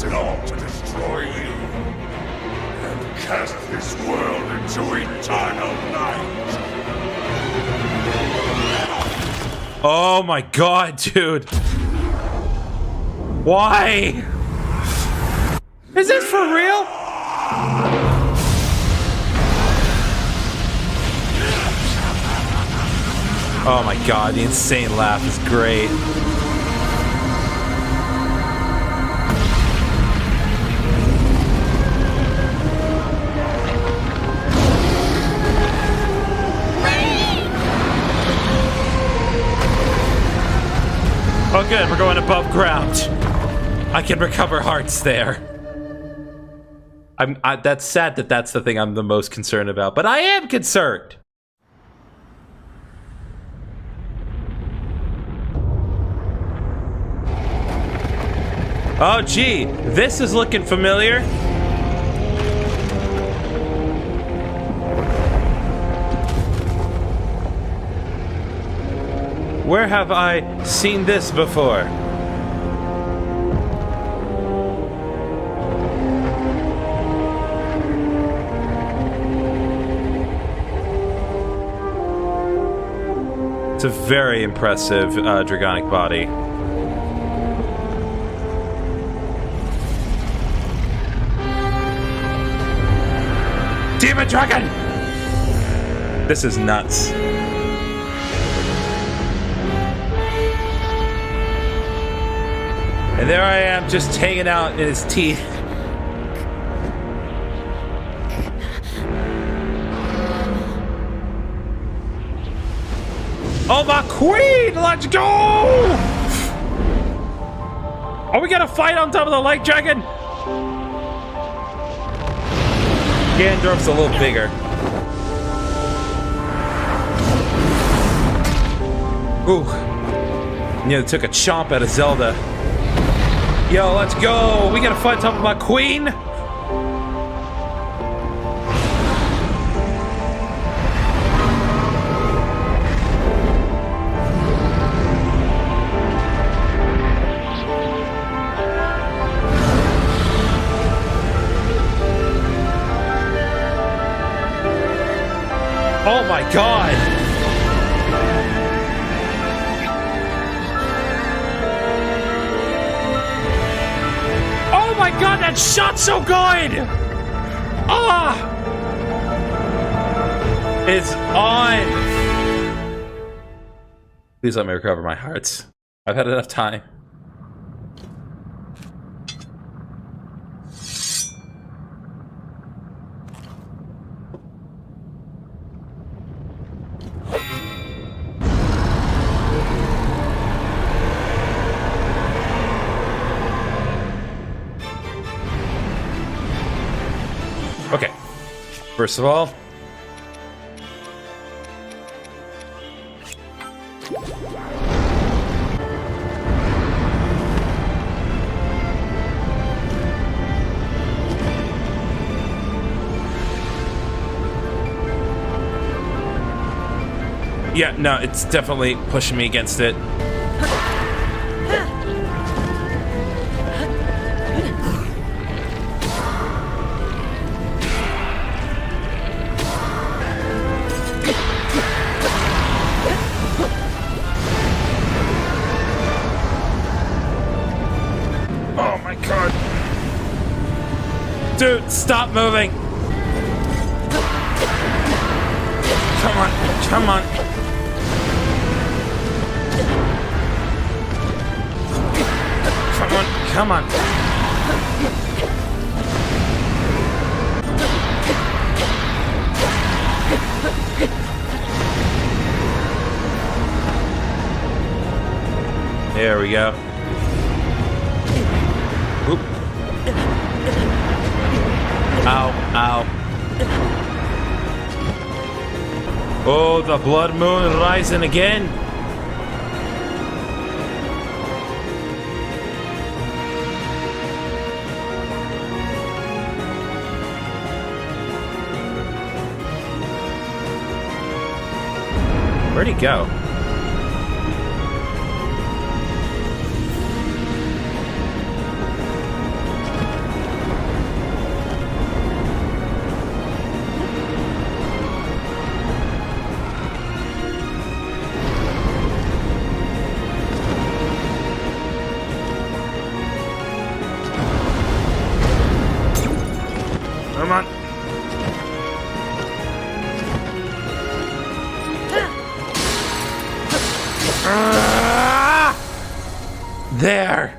It all to destroy you and cast this world into eternal night. Oh my god, dude. Why? Is this for real? Oh my god, the insane laugh is great. Oh good, we're going above ground. I can recover hearts there. That's sad that that's the thing I'm the most concerned about, but I am concerned. Oh gee, this is looking familiar. Where have I seen this before? It's a very impressive dragonic body. Demon Dragon! This is nuts. And there I am, just hanging out in his teeth. Oh, my queen! Let's go! Are we gonna fight on top of the lake dragon? Gandorf's a little bigger. Ooh. Yeah, took a chomp out of Zelda. Yo, let's go! We gotta fight on top of my queen! Oh my god! Oh my god, that shot's so good! Ah! It's on! Please let me recover my hearts. I've had enough time. Okay, first of all, yeah, no, it's definitely pushing me against it. Dude, stop moving! Come on, come on. Come on, come on. There we go. Oop. Ow, ow. Oh, the blood moon rising again. Where'd he go? Come on. There.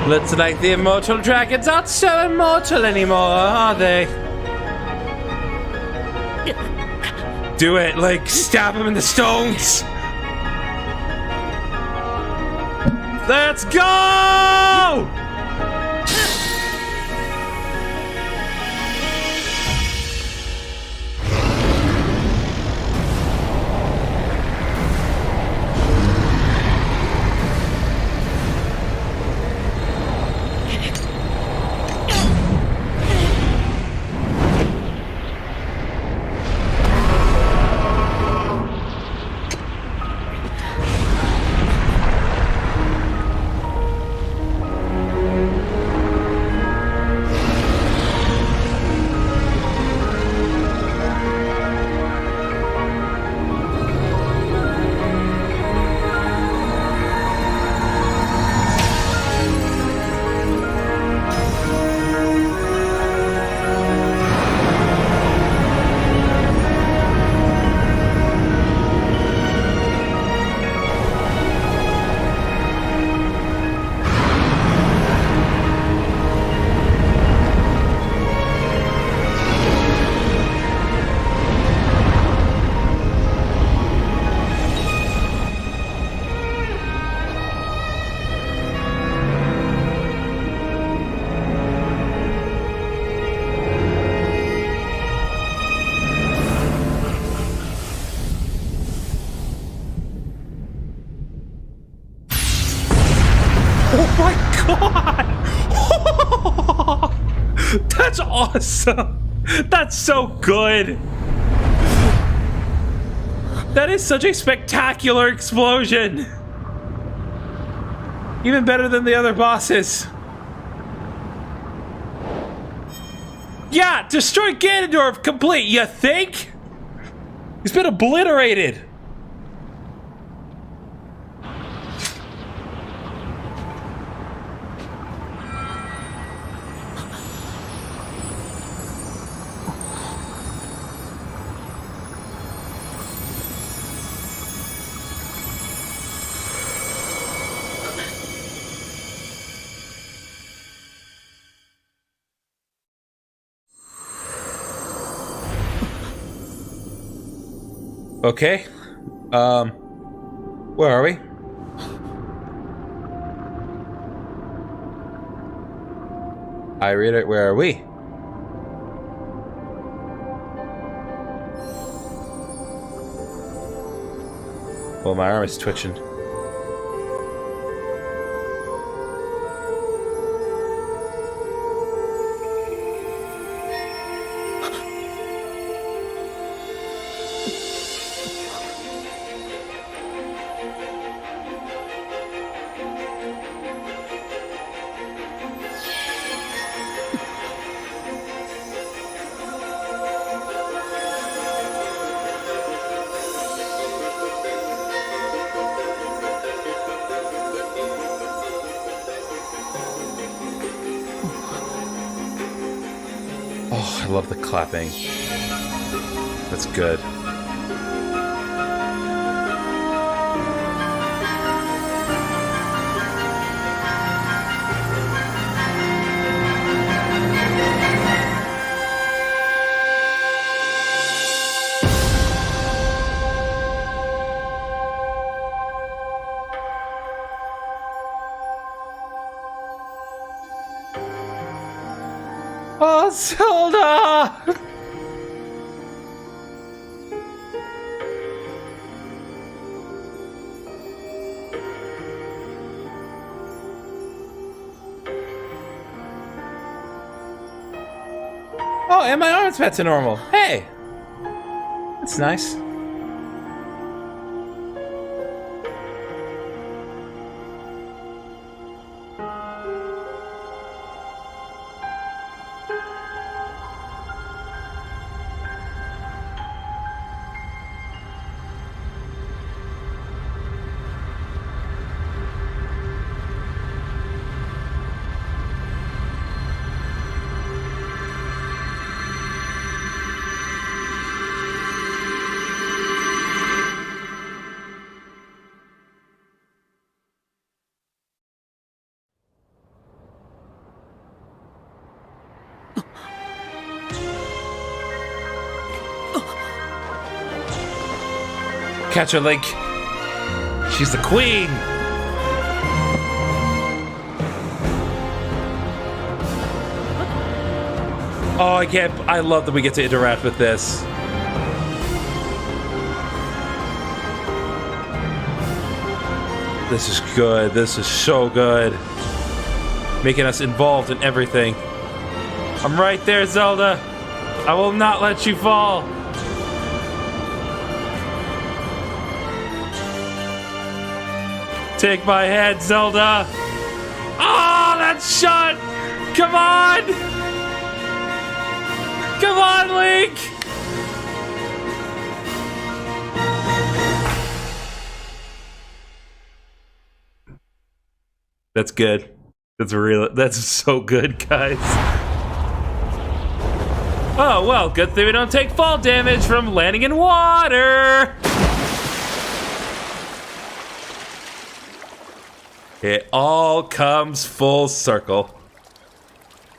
Looks like the Immortal Dragons aren't so immortal anymore, are they? Do it, like stab him in the stones. Let's go! god! That's awesome! That's so good! That is such a spectacular explosion! Even better than the other bosses. Yeah, destroy Ganondorf complete, you think? He's been obliterated. Okay. Where are we? I read it. Where are we? Well, my arm is twitching. Oh, I love the clapping. That's good. Oh, Zelda! Oh, and my arm's back to normal. Hey! That's nice. Catch her, Link. She's the queen. Oh, I can't. I love that we get to interact with this. This is good. This is so good. Making us involved in everything. I'm right there, Zelda. I will not let you fall. Take my head, Zelda! Oh, that shot! Come on! Come on, Link! That's good. That's real. That's so good, guys. Oh, well, good thing we don't take fall damage from landing in water! It all comes full circle.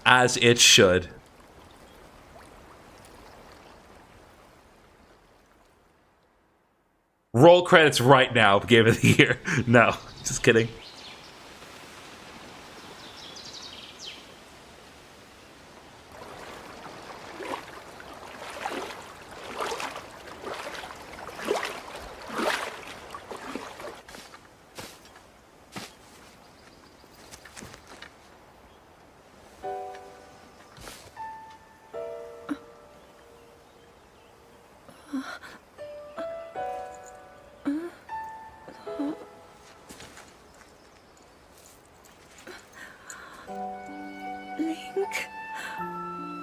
As it should. Roll credits right now, Game of the Year. No, just kidding. Link,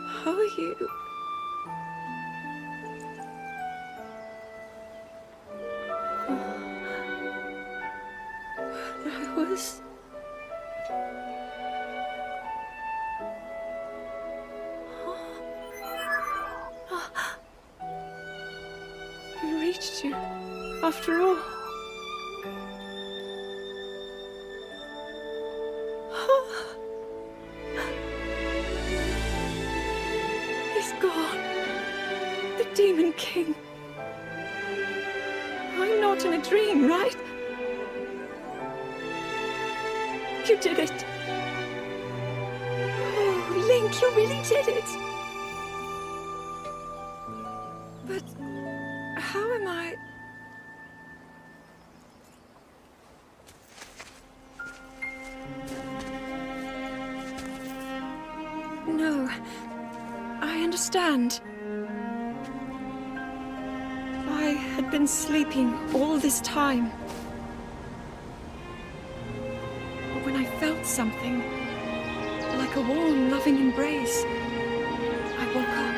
how are you? I was... We reached you, after all. He's gone. The Demon King. I'm not in a dream, right? You did it. Oh, Link, you really did it. But how am I... No, I understand. I had been sleeping all this time. But when I felt something, like a warm, loving embrace, I woke up.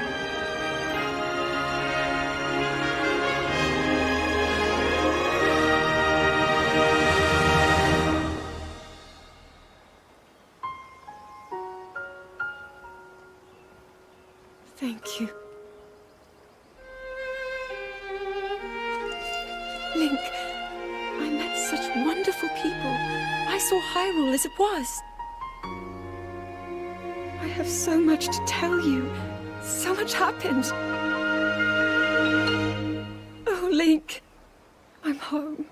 Thank you. Link, I met such wonderful people. I saw Hyrule as it was. I have so much to tell you. So much happened. Oh, Link, I'm home.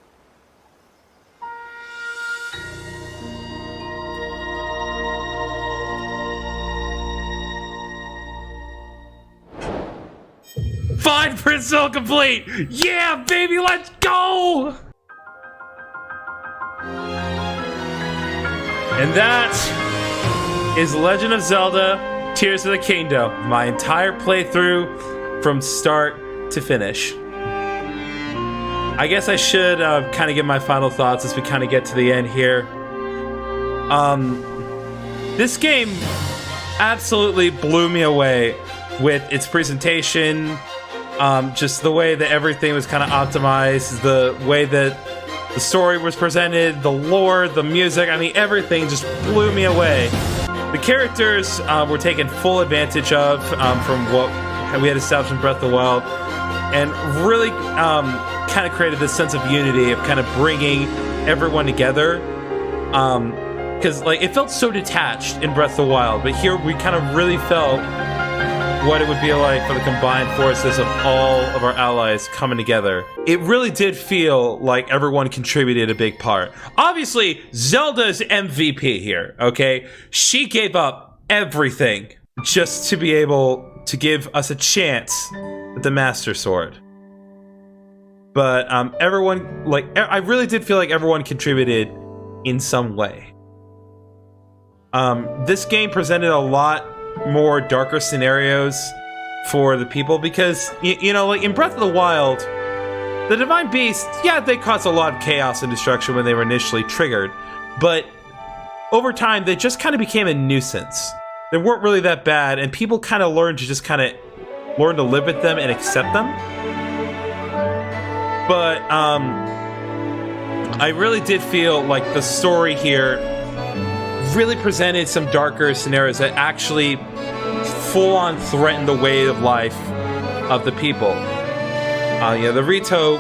Fine print still complete! Yeah, baby, let's go! And that is Legend of Zelda Tears of the Kingdom. My entire playthrough from start to finish. I guess I should kind of give my final thoughts as we kind of get to the end here. This game absolutely blew me away with its presentation, just the way that everything was kind of optimized, the way that the story was presented, the lore, the music, I mean, everything just blew me away. The characters were taken full advantage of from what we had established in Breath of the Wild, and really kind of created this sense of unity of kind of bringing everyone together. Because like it felt so detached in Breath of the Wild, but here we kind of really felt what it would be like for the combined forces of all of our allies coming together. It really did feel like everyone contributed a big part. Obviously, Zelda's MVP here, okay? She gave up everything just to be able to give us a chance at the Master Sword. But everyone, like, I really did feel like everyone contributed in some way. This game presented a lot more darker scenarios for the people because, you know, like in Breath of the Wild, the Divine Beasts, yeah, they caused a lot of chaos and destruction when they were initially triggered, but over time, they just kind of became a nuisance. They weren't really that bad, and people kind of learned to just kind of learn to live with them and accept them. But, I really did feel like the story here really presented some darker scenarios that actually full-on threatened the way of life of the people. You know, the Rito,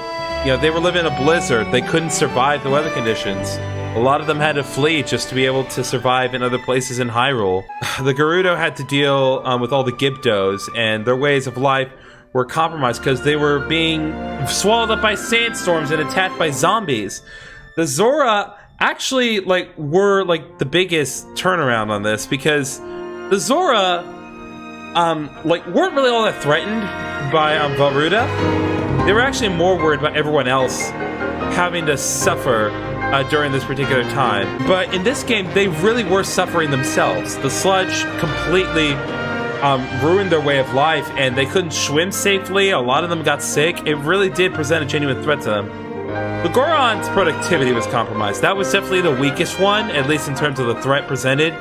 you know, they were living in a blizzard. They couldn't survive the weather conditions. A lot of them had to flee just to be able to survive in other places in Hyrule. The Gerudo had to deal with all the Gibdos, and their ways of life were compromised because they were being swallowed up by sandstorms and attacked by zombies. The Zora actually, like, were, like, the biggest turnaround on this because the Zora, like, weren't really all that threatened by Varuda. They were actually more worried about everyone else having to suffer during this particular time. But in this game, they really were suffering themselves. The sludge completely ruined their way of life, and they couldn't swim safely. A lot of them got sick. It really did present a genuine threat to them. The Goron's productivity was compromised. That was definitely the weakest one, at least in terms of the threat presented.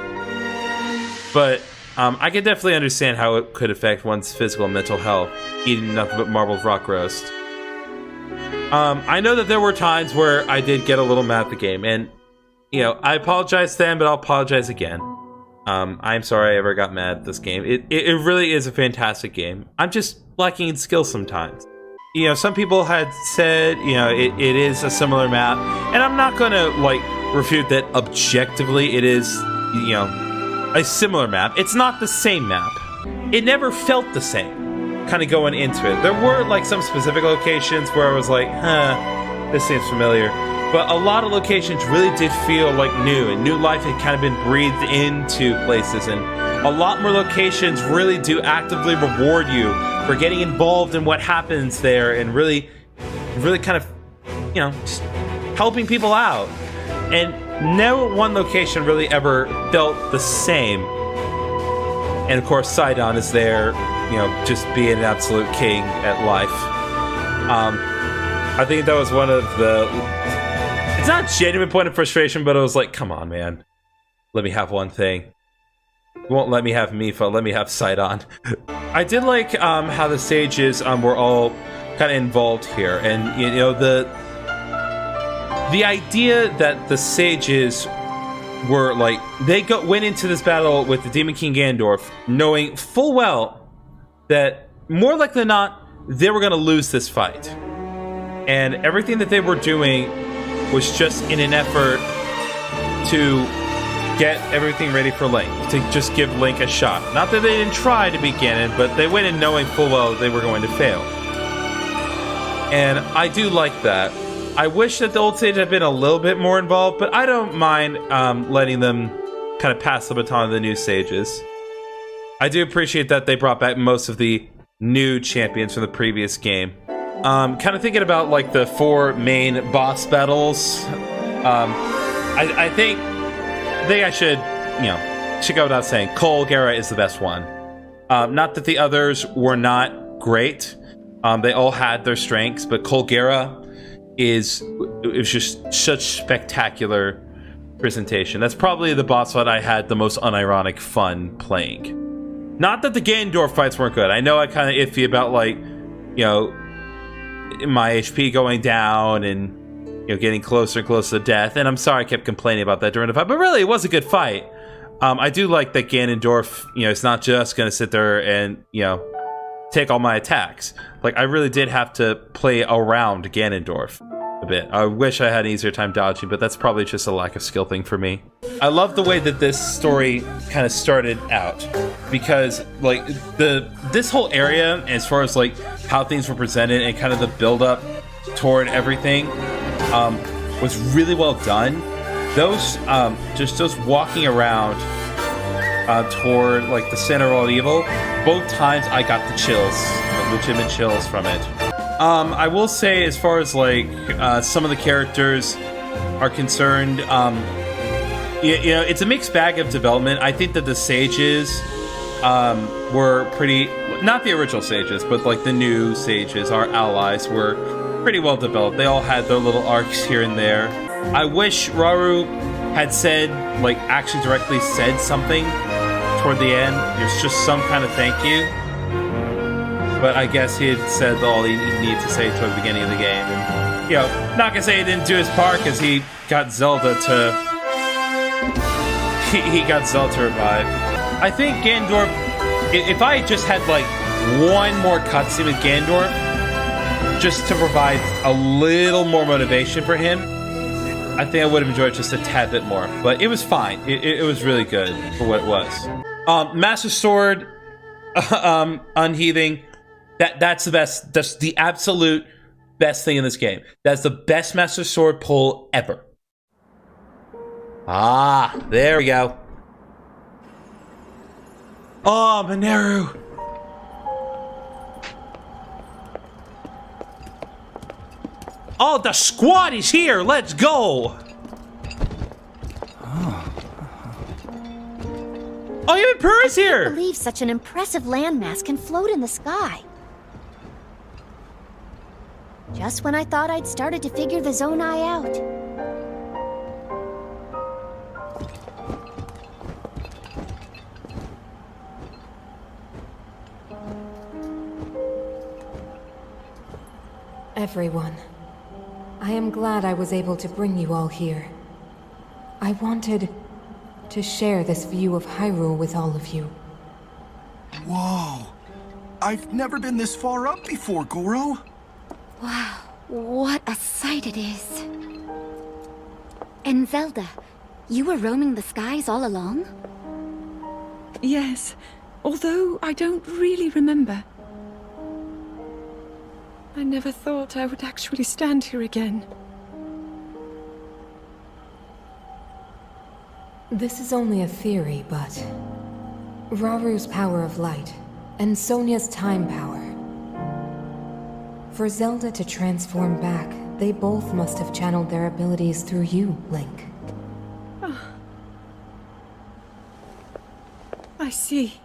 But I can definitely understand how it could affect one's physical and mental health, eating nothing but marbled rock roast. I know that there were times where I did get a little mad at the game, and, you know, I apologize then, but I'll apologize again. I'm sorry I ever got mad at this game. It really is a fantastic game. I'm just lacking in skill sometimes. You know, some people had said, you know, it is a similar map, and I'm not gonna, like, refute that objectively it is, you know, a similar map. It's not the same map. It never felt the same, kind of going into it. There were, like, some specific locations where I was like, huh, this seems familiar. But a lot of locations really did feel like new, and new life had kind of been breathed into places, and a lot more locations really do actively reward you for getting involved in what happens there, and really kind of, you know, just helping people out. And no one location really ever felt the same. And of course, Sidon is there, you know, just being an absolute king at life. I think that was one of the... It's not a genuine point of frustration, but I was like, come on, man. Let me have one thing. You won't let me have Mipha, let me have Sidon. I did like how the sages were all kind of involved here. And, you know, the idea that the sages were, like, they went into this battle with the Demon King Ganondorf, knowing full well that, more likely than not, they were going to lose this fight. And everything that they were doing was just in an effort to get everything ready for Link, to just give Link a shot. Not that they didn't try to beat Ganon, but they went in knowing full well they were going to fail. And I do like that. I wish that the old sage had been a little bit more involved, but I don't mind letting them kind of pass the baton to the new sages. I do appreciate that they brought back most of the new champions from the previous game. Kind of thinking about, like, the 4 main boss battles. I think I should, you know, should go without saying, Cole Gara is the best one. Not that the others were not great. They all had their strengths, but Cole Gara is just such spectacular presentation. That's probably the boss fight I had the most unironic fun playing. Not that the Ganondorf fights weren't good. I know I kind of iffy about, like, you know, my HP going down and, you know, getting closer and closer to death. And I'm sorry I kept complaining about that during the fight, but really it was a good fight. I do like that Ganondorf, you know, it's not just gonna sit there and, you know, take all my attacks. Like, I really did have to play around Ganondorf a bit. I wish I had an easier time dodging, but that's probably just a lack of skill thing for me. I love the way that this story kind of started out, because, like, this whole area, as far as, like, how things were presented and kind of the build-up toward everything, was really well done. Those walking around toward, like, the center of all evil, both times I got the chills, legitimate chills from it. I will say, as far as, like, some of the characters are concerned, you know, it's a mixed bag of development. I think that the sages were pretty, not the original sages, but, like, the new sages, our allies, were pretty well developed. They all had their little arcs here and there. I wish Rauru had said, like, actually directly said something toward the end. There's just some kind of thank you. But I guess he had said all he needed to say toward the beginning of the game. And, you know, not gonna say he didn't do his part, because he got Zelda to... He got Zelda to revive. I think Ganondorf... If I just had, like, one more cutscene with Ganondorf, just to provide a little more motivation for him, I think I would have enjoyed it just a tad bit more. But it was fine. It was really good for what it was. Master Sword, Unheathing, that's the best. That's the absolute best thing in this game. That's the best Master Sword pull ever. Ah, there we go. Oh, Mineru. Oh, the squad is here. Let's go. Oh, even Purr's I here! can't believe such an impressive landmass can float in the sky. Just when I thought I'd started to figure the Zonai out. Everyone, I am glad I was able to bring you all here. I wanted to share this view of Hyrule with all of you. Whoa! I've never been this far up before, Goro. Wow, what a sight it is. And Zelda, you were roaming the skies all along? Yes, although I don't really remember. I never thought I would actually stand here again. This is only a theory, but Raru's power of light and Sonia's time power. For Zelda to transform back, they both must have channeled their abilities through you, Link. I see.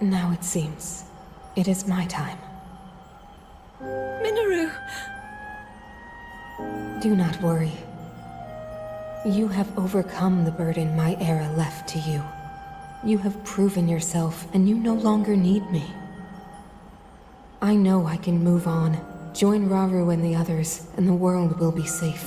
Now it seems it is my time. Minoru! Do not worry. You have overcome the burden my era left to you. You have proven yourself, and you no longer need me. I know I can move on, join Raru and the others, and the world will be safe.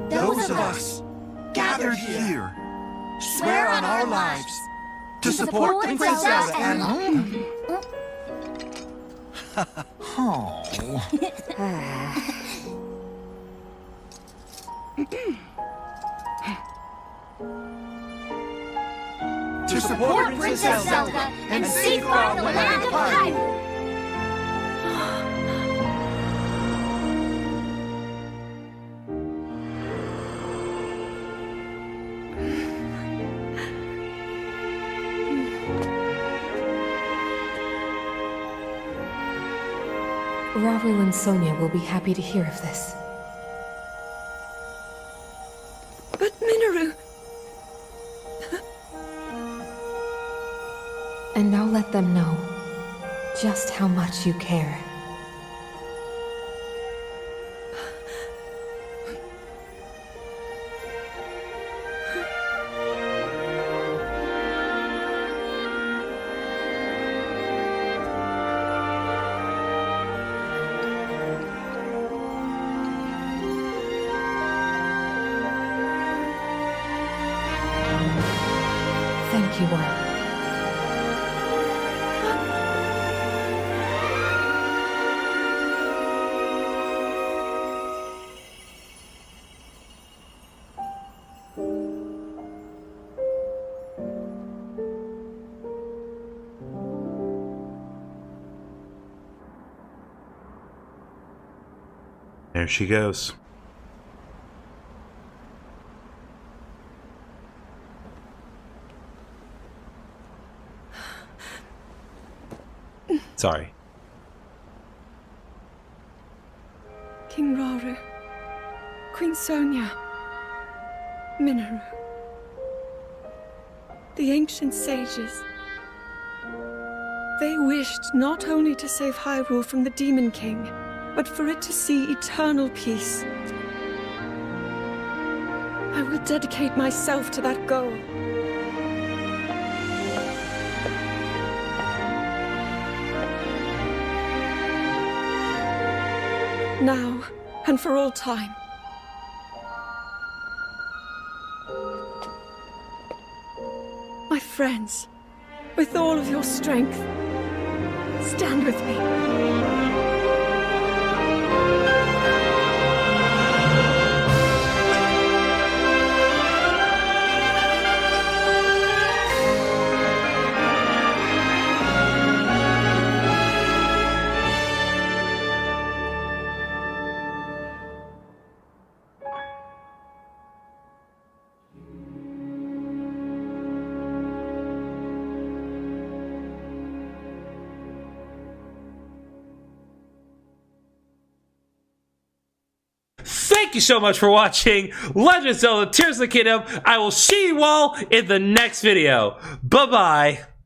Those of us gathered here swear on our lives to support Princess Zelda and... to support Princess Zelda and safeguard the land of Hyrule. Raru and Sonia will be happy to hear of this. But Minoru... And I'll let them know just how much you care. Thank you all. There she goes. Sorry. King Raru, Queen Sonia, Minoru. The ancient sages. They wished not only to save Hyrule from the Demon King, but for it to see eternal peace. I will dedicate myself to that goal. Now, and for all time. My friends, With all of your strength, stand with me. Thank you so much for watching Legend of Zelda Tears of the Kingdom. I will see you all in the next video. Bye-bye.